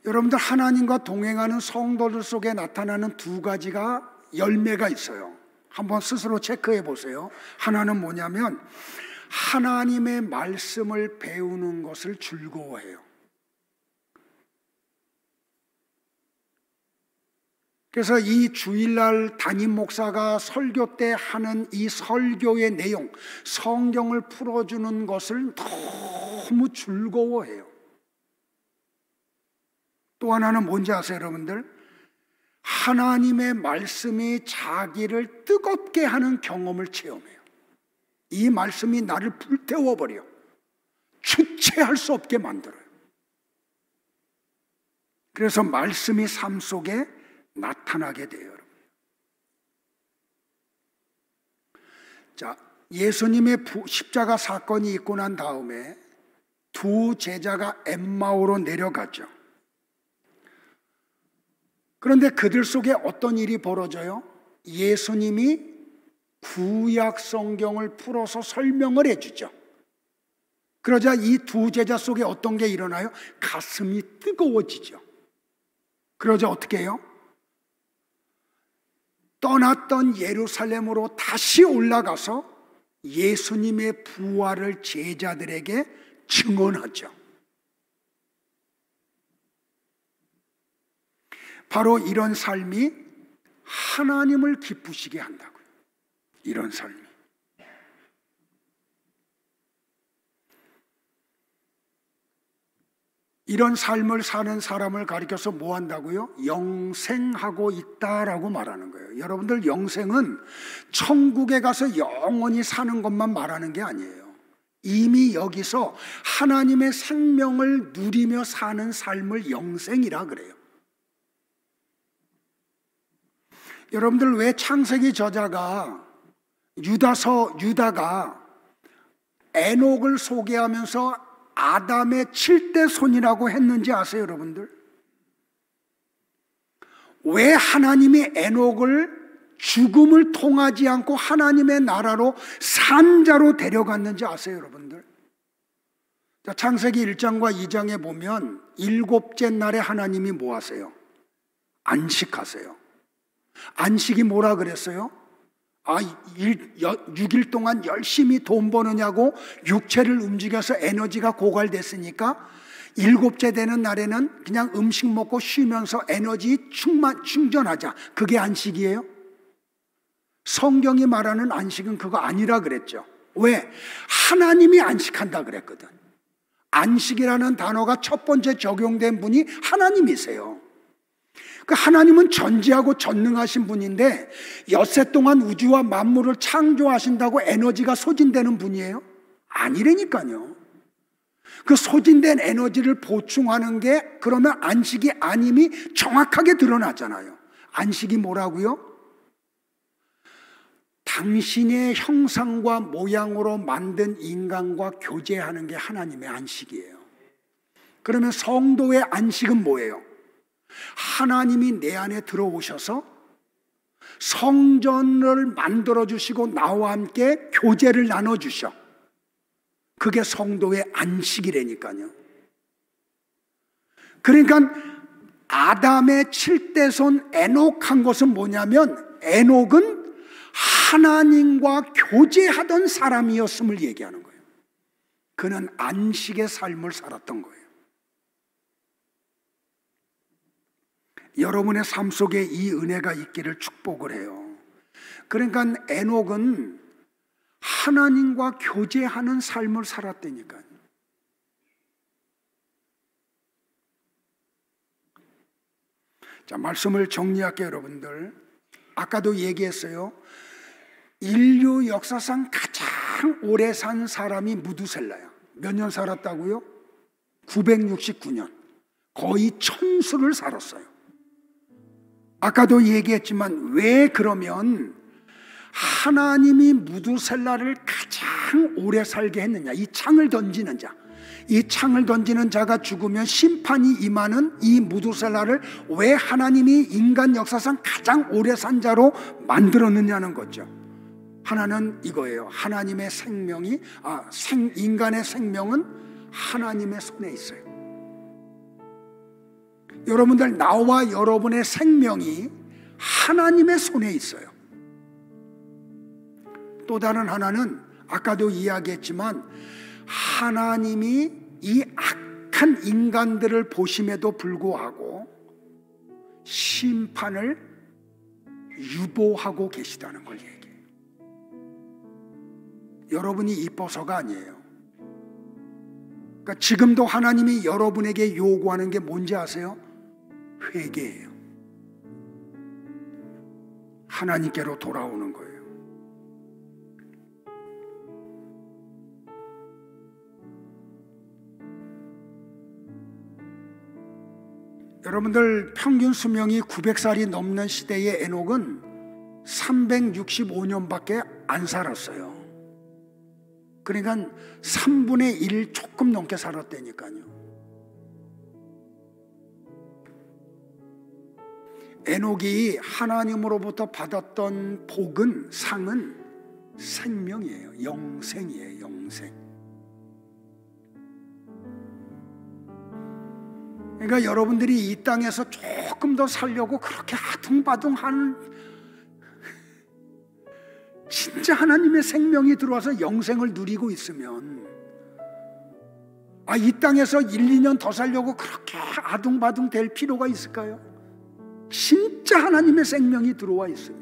여러분들 하나님과 동행하는 성도들 속에 나타나는 두 가지가 열매가 있어요. 한번 스스로 체크해 보세요. 하나는 뭐냐면 하나님의 말씀을 배우는 것을 즐거워해요. 그래서 이 주일날 담임 목사가 설교 때 하는 이 설교의 내용, 성경을 풀어주는 것을 너무 즐거워해요. 또 하나는 뭔지 아세요, 여러분들? 하나님의 말씀이 자기를 뜨겁게 하는 경험을 체험해요. 이 말씀이 나를 불태워버려. 주체할 수 없게 만들어요. 그래서 말씀이 삶 속에 나타나게 돼요, 여러분. 자, 예수님의 십자가 사건이 있고 난 다음에 두 제자가 엠마오로 내려가죠. 그런데 그들 속에 어떤 일이 벌어져요? 예수님이 구약 성경을 풀어서 설명을 해주죠. 그러자 이 두 제자 속에 어떤 게 일어나요? 가슴이 뜨거워지죠. 그러자 어떻게 해요? 떠났던 예루살렘으로 다시 올라가서 예수님의 부활을 제자들에게 증언하죠. 바로 이런 삶이 하나님을 기쁘시게 한다고요. 이런 삶이. 이런 삶을 사는 사람을 가리켜서 뭐 한다고요? 영생하고 있다라고 말하는 거예요. 여러분들, 영생은 천국에 가서 영원히 사는 것만 말하는 게 아니에요. 이미 여기서 하나님의 생명을 누리며 사는 삶을 영생이라 그래요. 여러분들, 왜 창세기 저자가 유다가 에녹을 소개하면서 아담의 7대 손이라고 했는지 아세요, 여러분들? 왜 하나님이 에녹을 죽음을 통하지 않고 하나님의 나라로 산자로 데려갔는지 아세요, 여러분들? 자, 창세기 1장과 2장에 보면 7째 날에 하나님이 뭐 하세요? 안식하세요. 안식이 뭐라 그랬어요? 6일 동안 열심히 돈 버느냐고 육체를 움직여서 에너지가 고갈됐으니까 7째 되는 날에는 그냥 음식 먹고 쉬면서 에너지 충전하자. 그게 안식이에요? 성경이 말하는 안식은 그거 아니라 그랬죠. 왜? 하나님이 안식한다 그랬거든. 안식이라는 단어가 첫 번째 적용된 분이 하나님이세요. 그 하나님은 전지하고 전능하신 분인데 엿새 동안 우주와 만물을 창조하신다고 에너지가 소진되는 분이에요? 아니라니까요. 그 소진된 에너지를 보충하는 게 그러면 안식이 아님이 정확하게 드러나잖아요. 안식이 뭐라고요? 당신의 형상과 모양으로 만든 인간과 교제하는 게 하나님의 안식이에요. 그러면 성도의 안식은 뭐예요? 하나님이 내 안에 들어오셔서 성전을 만들어 주시고 나와 함께 교제를 나눠 주셔. 그게 성도의 안식이라니까요. 그러니까 아담의 7대손 에녹한 것은 뭐냐면, 에녹은 하나님과 교제하던 사람이었음을 얘기하는 거예요. 그는 안식의 삶을 살았던 거예요. 여러분의 삶 속에 이 은혜가 있기를 축복을 해요. 그러니까 에녹은 하나님과 교제하는 삶을 살았다니까요. 자, 말씀을 정리할게요, 여러분들. 아까도 얘기했어요. 인류 역사상 가장 오래 산 사람이 무두셀라야. 몇 년 살았다고요? 969년. 거의 천수를 살았어요. 아까도 얘기했지만 왜 그러면 하나님이 무두셀라를 가장 오래 살게 했느냐? 이 창을 던지는 자. 이 창을 던지는 자가 죽으면 심판이 임하는 이 무두셀라를 왜 하나님이 인간 역사상 가장 오래 산 자로 만들었느냐는 거죠. 하나는 이거예요. 하나님의 생명이, 인간의 생명은 하나님의 손에 있어요. 여러분들, 나와 여러분의 생명이 하나님의 손에 있어요. 또 다른 하나는 아까도 이야기했지만, 하나님이 이 악한 인간들을 보심에도 불구하고 심판을 유보하고 계시다는 걸 얘기해요. 여러분이 이뻐서가 아니에요. 그러니까 지금도 하나님이 여러분에게 요구하는 게 뭔지 아세요? 회개예요. 하나님께로 돌아오는 거예요. 여러분들, 평균 수명이 900살이 넘는 시대의 에녹은 365년밖에 안 살았어요. 그러니까 3분의 1 조금 넘게 살았다니까요. 에녹이 하나님으로부터 받았던 복은, 상은 생명이에요. 영생이에요. 영생. 그러니까 여러분들이 이 땅에서 조금 더 살려고 그렇게 아둥바둥한, 진짜 하나님의 생명이 들어와서 영생을 누리고 있으면, 이 땅에서 1, 2년 더 살려고 그렇게 아둥바둥 될 필요가 있을까요? 진짜 하나님의 생명이 들어와 있으면.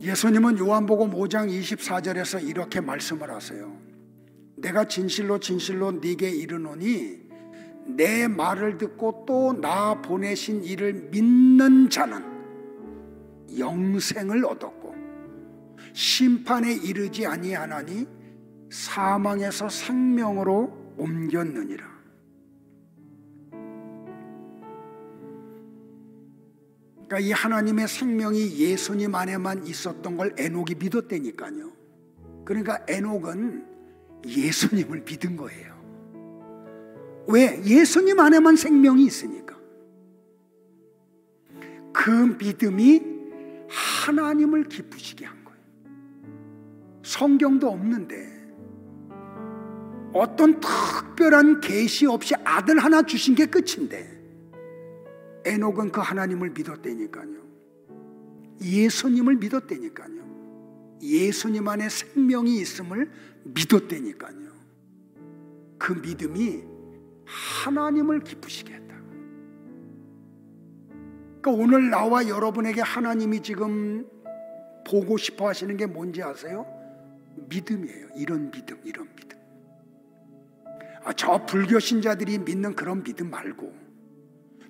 예수님은 요한복음 5장 24절에서 이렇게 말씀을 하세요. 내가 진실로 진실로 네게 이르노니 내 말을 듣고 또 나 보내신 이를 믿는 자는 영생을 얻었고 심판에 이르지 아니하나니 사망에서 생명으로 옮겼느니라. 그러니까 이 하나님의 생명이 예수님 안에만 있었던 걸 에녹이 믿었다니까요. 그러니까 에녹은 예수님을 믿은 거예요. 왜? 예수님 안에만 생명이 있으니까. 그 믿음이 하나님을 기쁘시게 한 거예요. 성경도 없는데 어떤 특별한 계시 없이 아들 하나 주신 게 끝인데 에녹은 그 하나님을 믿었다니까요. 예수님을 믿었다니까요. 예수님 안에 생명이 있음을 믿었다니까요. 그 믿음이 하나님을 기쁘시게 했다. 그러니까 오늘 나와 여러분에게 하나님이 지금 보고 싶어 하시는 게 뭔지 아세요? 믿음이에요. 이런 믿음, 이런 믿음. 저 불교 신자들이 믿는 그런 믿음 말고,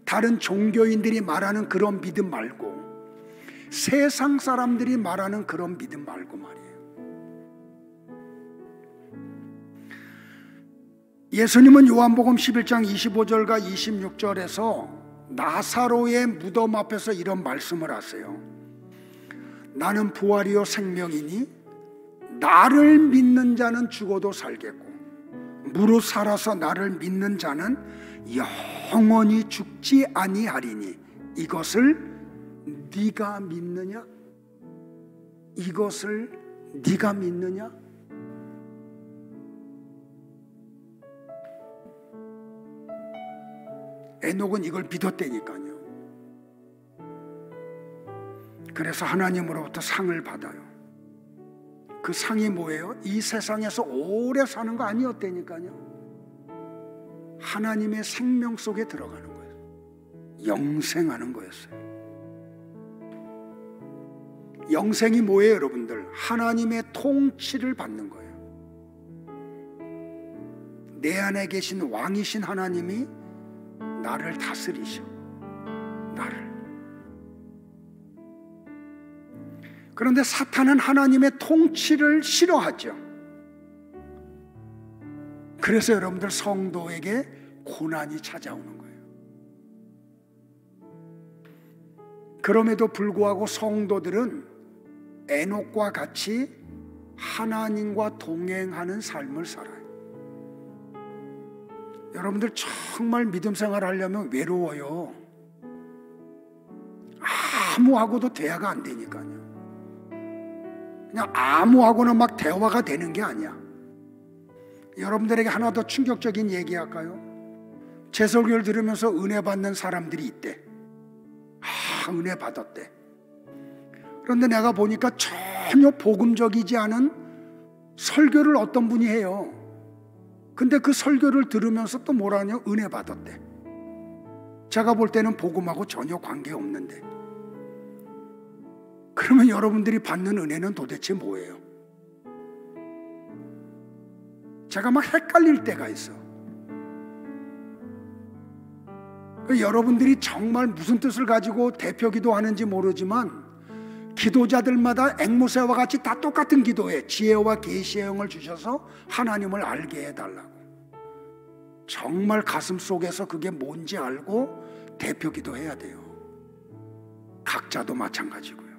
다른 종교인들이 말하는 그런 믿음 말고, 세상 사람들이 말하는 그런 믿음 말고 말이에요. 예수님은 요한복음 11장 25절과 26절에서 나사로의 무덤 앞에서 이런 말씀을 하세요. 나는 부활이요 생명이니 나를 믿는 자는 죽어도 살겠고 무릇 살아서 나를 믿는 자는 영원히 죽지 아니하리니 이것을 네가 믿느냐? 이것을 네가 믿느냐? 에녹은 이걸 믿었다니까요. 그래서 하나님으로부터 상을 받아요. 그 상이 뭐예요? 이 세상에서 오래 사는 거 아니었다니까요. 하나님의 생명 속에 들어가는 거예요. 영생하는 거였어요. 영생이 뭐예요, 여러분들? 하나님의 통치를 받는 거예요. 내 안에 계신 왕이신 하나님이 나를 다스리셔. 나를. 그런데 사탄은 하나님의 통치를 싫어하죠. 그래서 여러분들 성도에게 고난이 찾아오는 거예요. 그럼에도 불구하고 성도들은 에녹과 같이 하나님과 동행하는 삶을 살아요. 여러분들 정말 믿음 생활 하려면 외로워요. 아무하고도 대화가 안 되니까요. 그냥 아무하고나 막 대화가 되는 게 아니야. 여러분들에게 하나 더 충격적인 얘기할까요? 제 설교를 들으면서 은혜 받는 사람들이 있대. 은혜 받았대. 그런데 내가 보니까 전혀 복음적이지 않은 설교를 어떤 분이 해요. 근데 그 설교를 들으면서 또 뭐라냐? 은혜 받았대. 제가 볼 때는 복음하고 전혀 관계없는데. 그러면 여러분들이 받는 은혜는 도대체 뭐예요? 제가 막 헷갈릴 때가 있어. 여러분들이 정말 무슨 뜻을 가지고 대표 기도하는지 모르지만 기도자들마다 앵무새와 같이 다 똑같은 기도해. 지혜와 계시의 영을 주셔서 하나님을 알게 해달라고. 정말 가슴 속에서 그게 뭔지 알고 대표 기도해야 돼요. 각자도 마찬가지고요.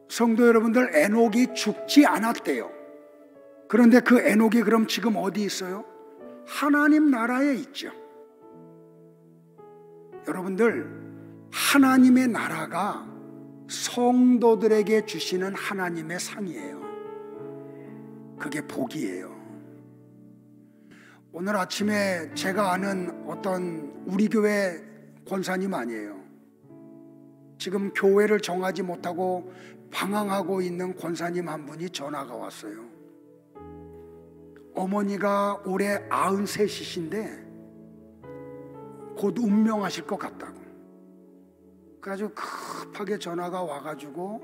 성도 여러분들, 에녹이 죽지 않았대요. 그런데 그 에녹이 그럼 지금 어디 있어요? 하나님 나라에 있죠. 여러분들, 하나님의 나라가 성도들에게 주시는 하나님의 상이에요. 그게 복이에요. 오늘 아침에 제가 아는 어떤 우리 교회 권사님 아니에요. 지금 교회를 정하지 못하고 방황하고 있는 권사님 한 분이 전화가 왔어요. 어머니가 올해 93이신데 곧 운명하실 것 같다고. 그래가지고 급하게 전화가 와가지고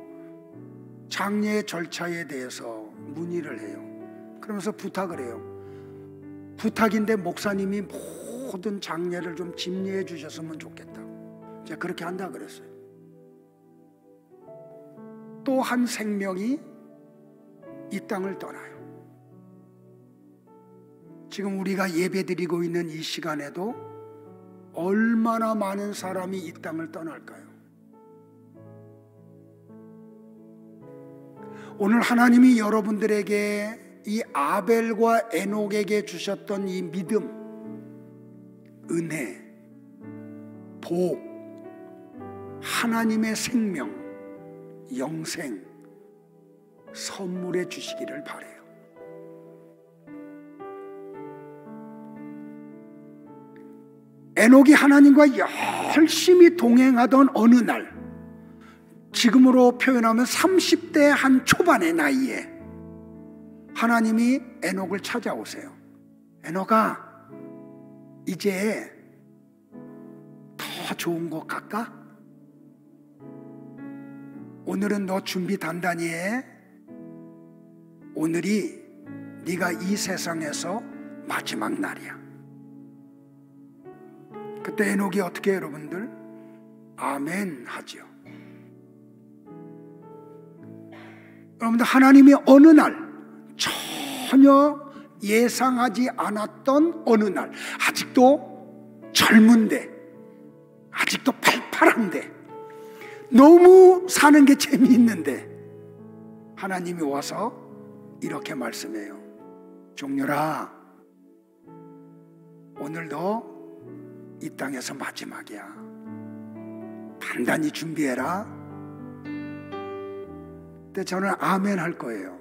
장례 절차에 대해서 문의를 해요. 그러면서 부탁을 해요. 부탁인데 목사님이 모든 장례를 좀 집례해 주셨으면 좋겠다고. 제가 그렇게 한다 그랬어요. 또 한 생명이 이 땅을 떠나요. 지금 우리가 예배드리고 있는 이 시간에도 얼마나 많은 사람이 이 땅을 떠날까요? 오늘 하나님이 여러분들에게 이 아벨과 에녹에게 주셨던 이 믿음, 은혜, 복, 하나님의 생명, 영생 선물해 주시기를 바라요. 에녹이 하나님과 열심히 동행하던 어느 날, 지금으로 표현하면 30대 한 초반의 나이에 하나님이 에녹을 찾아오세요. 에녹아, 이제 더 좋은 것 갈까? 오늘은 너 준비 단단히 해. 오늘이 네가 이 세상에서 마지막 날이야. 그때 에녹이 어떻게 해요, 여러분들? 아멘 하죠. 여러분들, 하나님이 어느 날, 전혀 예상하지 않았던 어느 날, 아직도 젊은데, 아직도 팔팔한데, 너무 사는 게 재미있는데, 하나님이 와서 이렇게 말씀해요. 종려라, 오늘도 이 땅에서 마지막이야. 단단히 준비해라. 근데 저는 아멘 할 거예요.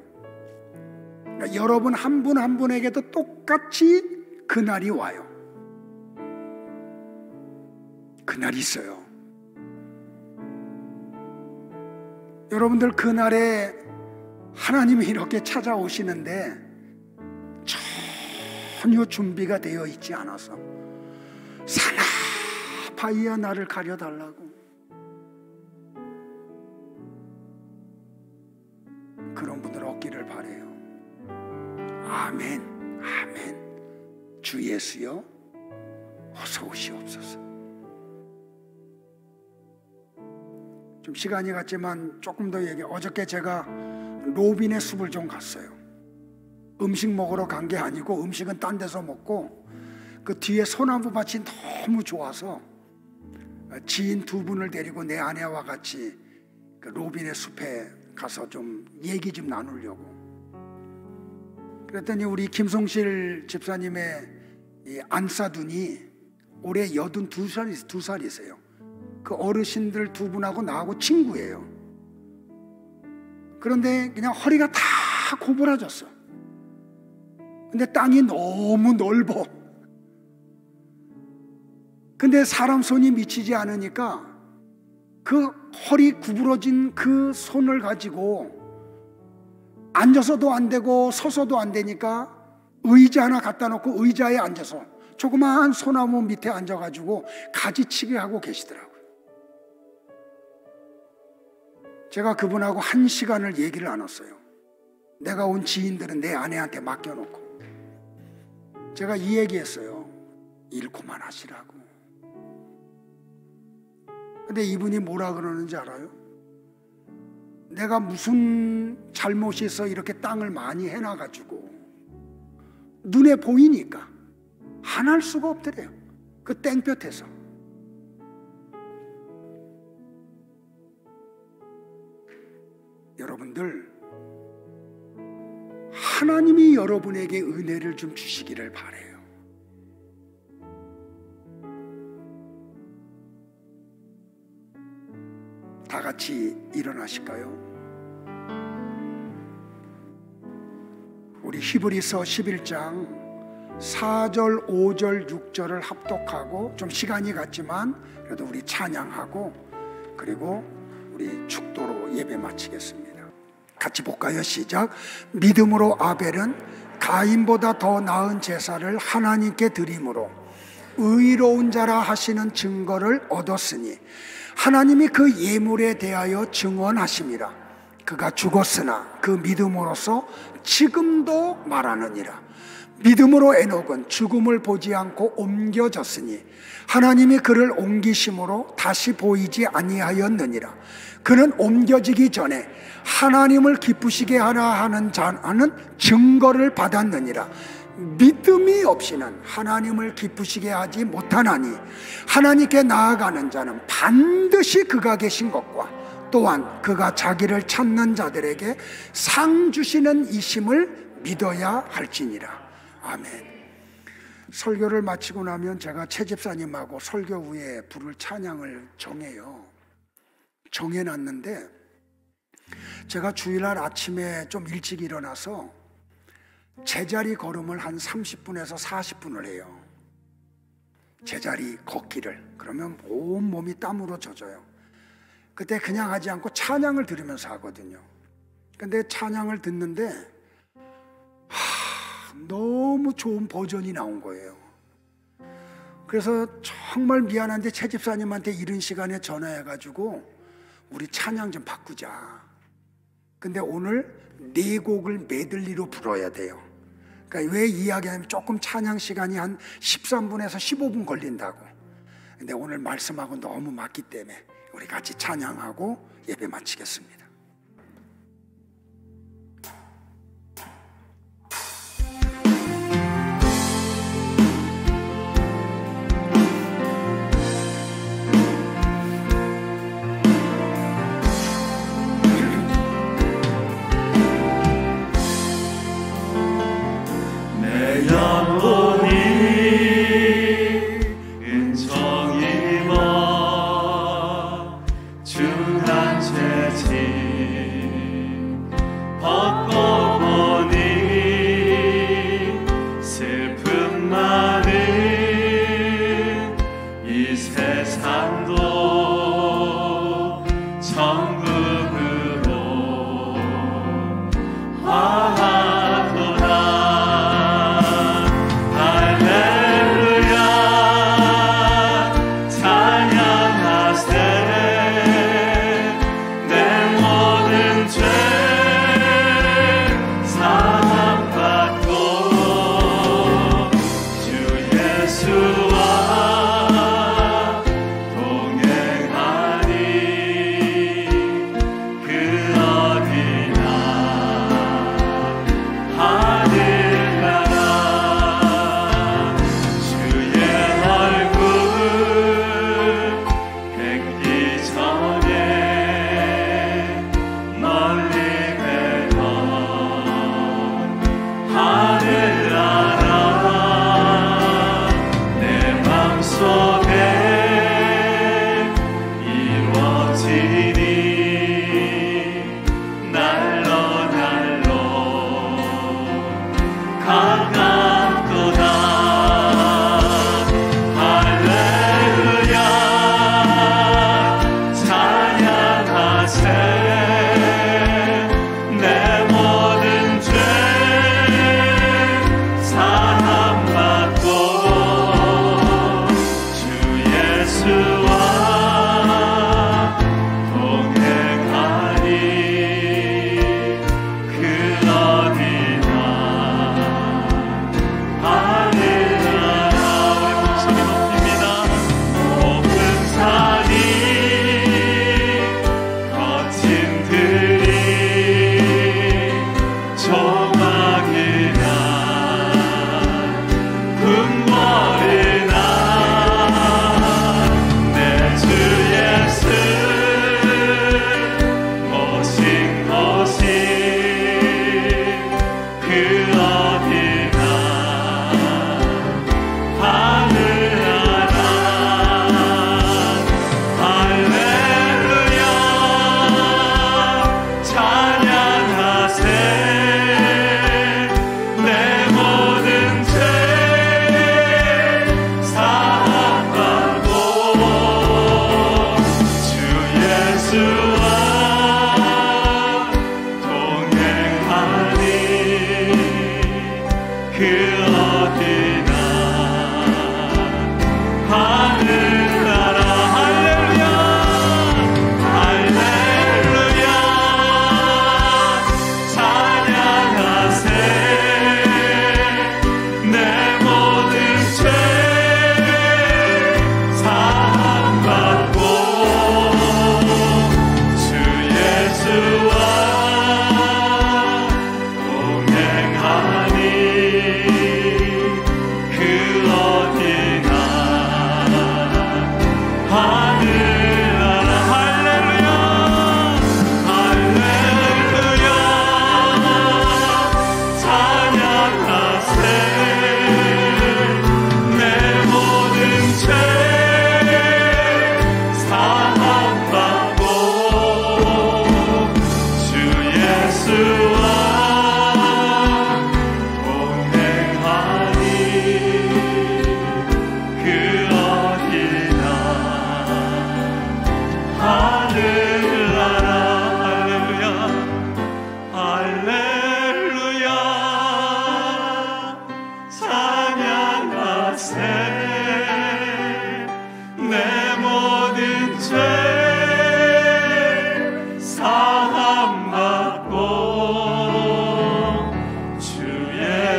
그러니까 여러분 한 분 한 분에게도 똑같이 그날이 와요. 그날이 있어요. 여러분들, 그날에 하나님이 이렇게 찾아오시는데 전혀 준비가 되어 있지 않아서 사나바이야 나를 가려달라고, 그런 분들 없기를 바라요. 아멘, 아멘. 주 예수여, 어서 오시옵소서. 좀 시간이 갔지만 조금 더 어저께 제가 로빈의 숲을 좀 갔어요. 음식 먹으러 간 게 아니고, 음식은 딴 데서 먹고, 그 뒤에 소나무 밭이 너무 좋아서 지인 두 분을 데리고 내 아내와 같이 그 로빈의 숲에 가서 좀 얘기 좀 나누려고. 그랬더니 우리 김송실 집사님의 이 안사둔이 올해 82살이세요. 그 어르신들 두 분하고 나하고 친구예요. 그런데 그냥 허리가 다 고부라졌어. 근데 땅이 너무 넓어. 근데 사람 손이 미치지 않으니까 그 허리 구부러진 그 손을 가지고 앉아서도 안 되고 서서도 안 되니까 의자 하나 갖다 놓고 의자에 앉아서 조그마한 소나무 밑에 앉아가지고 가지치기 하고 계시더라고요. 제가 그분하고 1시간을 얘기를 나눴어요. 내가 온 지인들은 내 아내한테 맡겨놓고. 제가 이 얘기했어요. 일 그만하시라고. 근데 이분이 뭐라 그러는지 알아요? 내가 무슨 잘못이 있어 이렇게 땅을 많이 해놔가지고 눈에 보이니까 안 할 수가 없더래요. 그 땡볕에서. 여러분들, 하나님이 여러분에게 은혜를 좀 주시기를 바라요. 다 같이 일어나실까요? 우리 히브리서 11장 4절, 5절, 6절을 합독하고, 좀 시간이 갔지만 그래도 우리 찬양하고, 그리고 우리 축도로 예배 마치겠습니다. 같이 볼까요? 시작. 믿음으로 아벨은 가인보다 더 나은 제사를 하나님께 드림으로 의로운 자라 하시는 증거를 얻었으니 하나님이 그 예물에 대하여 증언하심이라. 그가 죽었으나 그 믿음으로써 지금도 말하느니라. 믿음으로 에녹은 죽음을 보지 않고 옮겨졌으니 하나님이 그를 옮기심으로 다시 보이지 아니하였느니라. 그는 옮겨지기 전에 하나님을 기쁘시게 하라 하는 자는 증거를 받았느니라. 믿음이 없이는 하나님을 기쁘시게 하지 못하나니 하나님께 나아가는 자는 반드시 그가 계신 것과 또한 그가 자기를 찾는 자들에게 상 주시는 이심을 믿어야 할지니라. 아멘. 설교를 마치고 나면 제가 최 집사님하고 설교 후에 부를 찬양을 정해놨는데, 제가 주일날 아침에 좀 일찍 일어나서 제자리 걸음을 한 30분에서 40분을 해요. 제자리 걷기를. 그러면 온 몸이 땀으로 젖어요. 그때 그냥 하지 않고 찬양을 들으면서 하거든요. 근데 찬양을 듣는데 너무 좋은 버전이 나온 거예요. 그래서 정말 미안한데 최 집사님한테 이른 시간에 전화해가지고 우리 찬양 좀 바꾸자. 근데 오늘 4곡을 메들리로 불어야 돼요. 그러니까 왜 이야기하면 조금 찬양 시간이 한 13분에서 15분 걸린다고. 근데 오늘 말씀하고 너무 맞기 때문에 우리 같이 찬양하고 예배 마치겠습니다.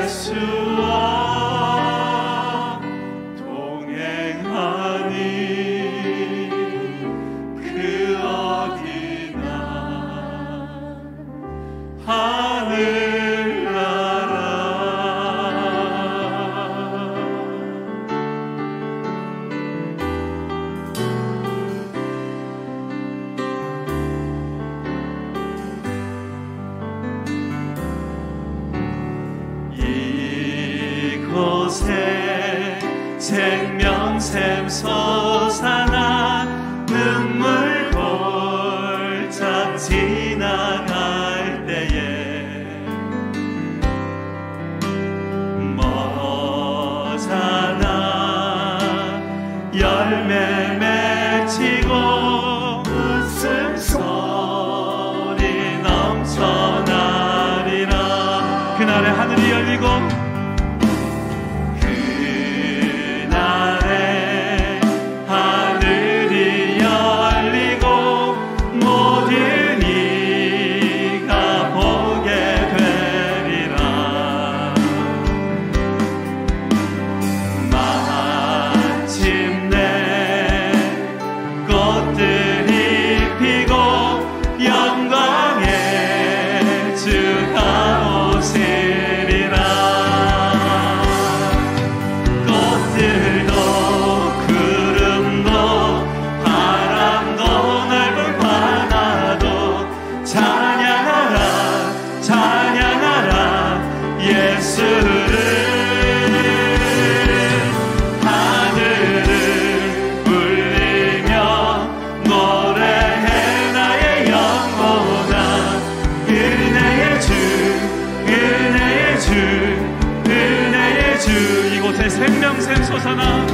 예수와 동행하니 이곳에 생명샘 솟아나 눈물 골짝 지나갈 때에 모자나 열매 맺히고 웃음소리 넘쳐나리라. 그날에 하늘이 열리고 생명샘 솟아나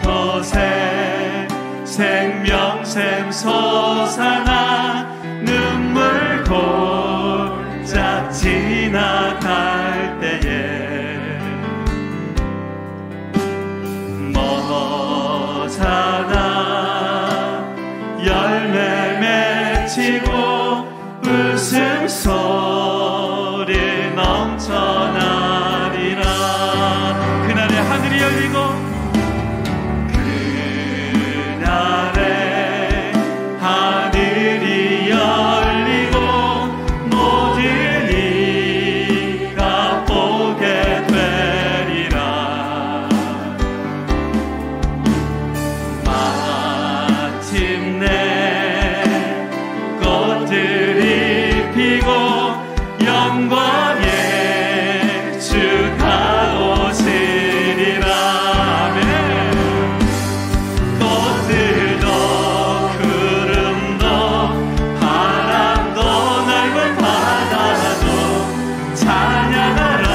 이곳에 생명샘 솟아나 눈물 골짝 지나갈 때에 모자나 열매 맺히고 웃음소리 넘쳐나리라. 그날에 하늘이 열리고 그날에 하늘이 열리고 모든 이가 보게 되리라. 마침내 꽃들이 피고 영광의 주가 오시리라. 아멘. 꽃들도 구름도 바람도 넓은 바다도 찬양하라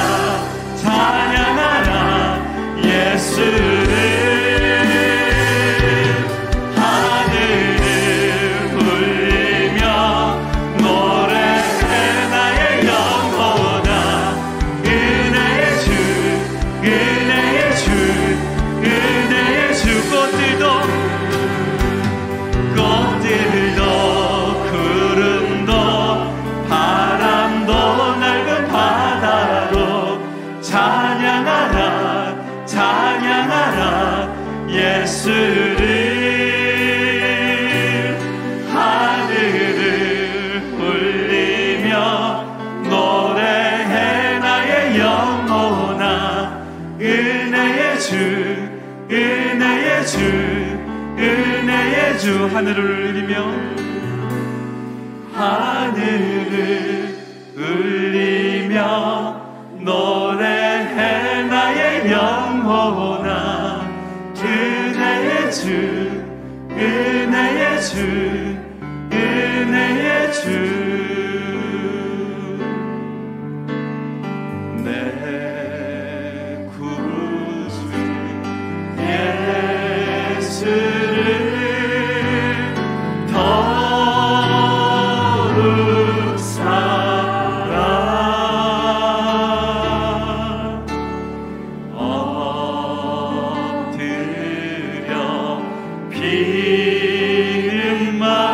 찬양하라 예수를. 하늘을 울리며 노래해 나의 영혼아. 은혜의 주 은혜의 주 은혜의 주. 꽃들도 구름도 바람도 넓은 바다도 찬양하라 찬양하라 예수를. 하늘을 울리며 노래해 나의 영혼아. 은혜의 주 은혜의 주 은혜의 주. 하늘을 울리며 하늘을 울리며 노래해 나의 영혼아. 은혜의 주 은혜의 주 은혜의 주. 내 구주 예수를 더욱 사랑 엎드려 비는 말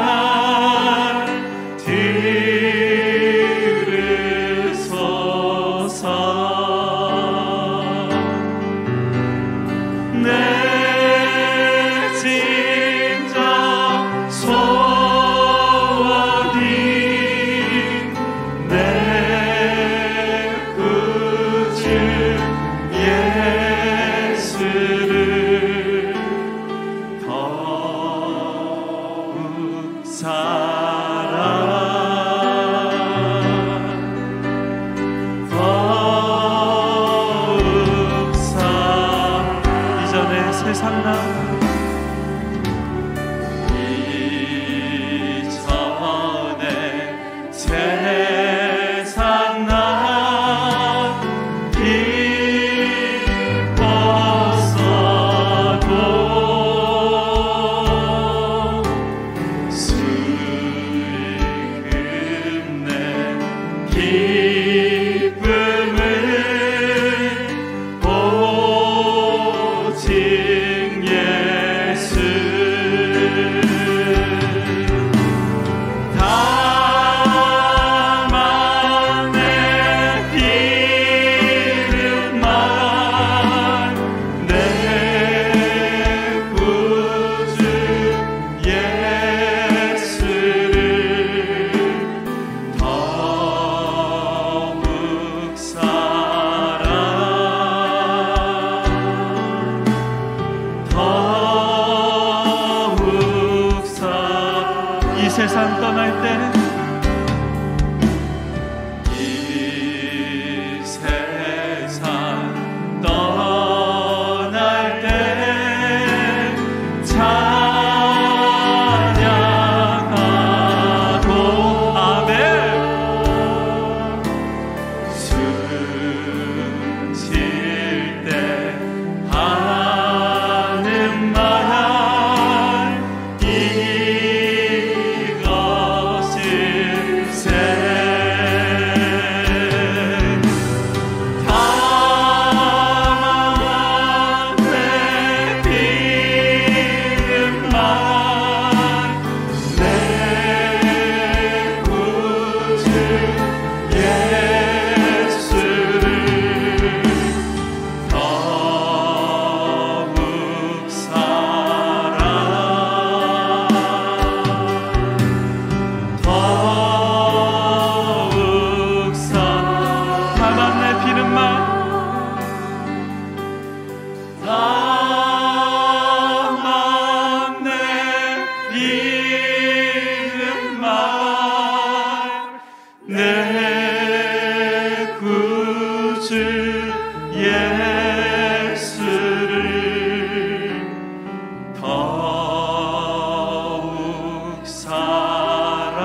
구주 예수를 더욱 사랑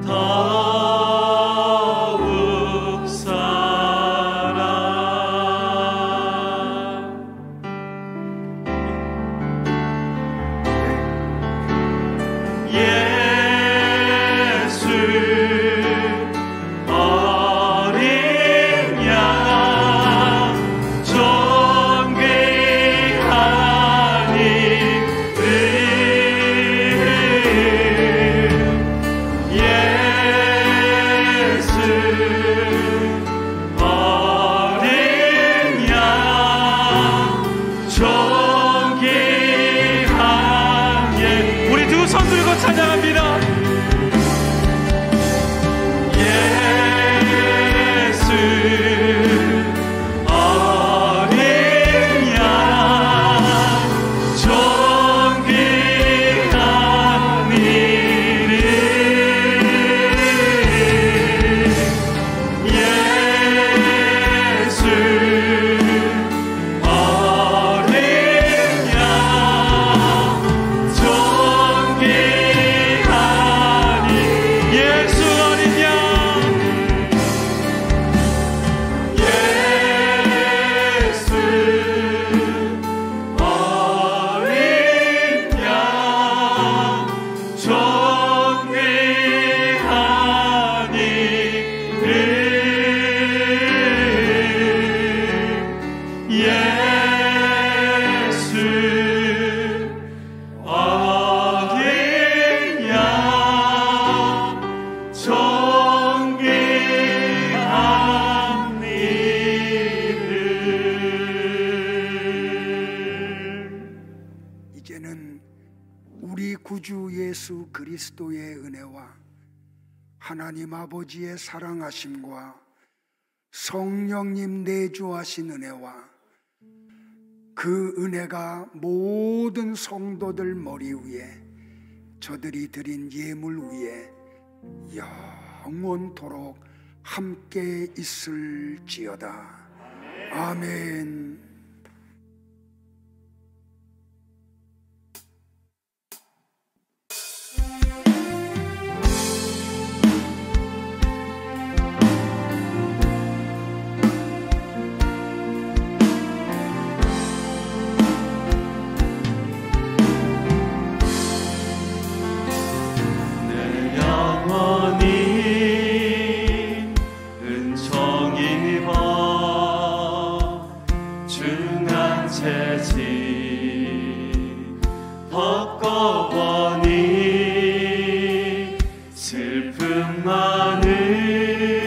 더욱 사랑 예수 어린 양 존귀한 이름 예수 어린 양 존귀한 우리 두 손 들고 찬양합니다. 예수 어린 양 존귀한 이름 예수 어린 양 존귀한 예수 어린 양 예수 어린 양 존귀한 이름 예수 어린 양 존귀한 이름 이제는 우리 구주 예수 그리스도의 은혜와 하나님 아버지의 사랑하심과 성령님 내주하신 은혜와 그 은혜가 모든 성도들 머리 위에 저들이 드린 예물 위에 영원토록 함께 있을지어다. 아멘. 내 영혼이 은총 입어 중한 채찍 벗고 보니 슬픔 많은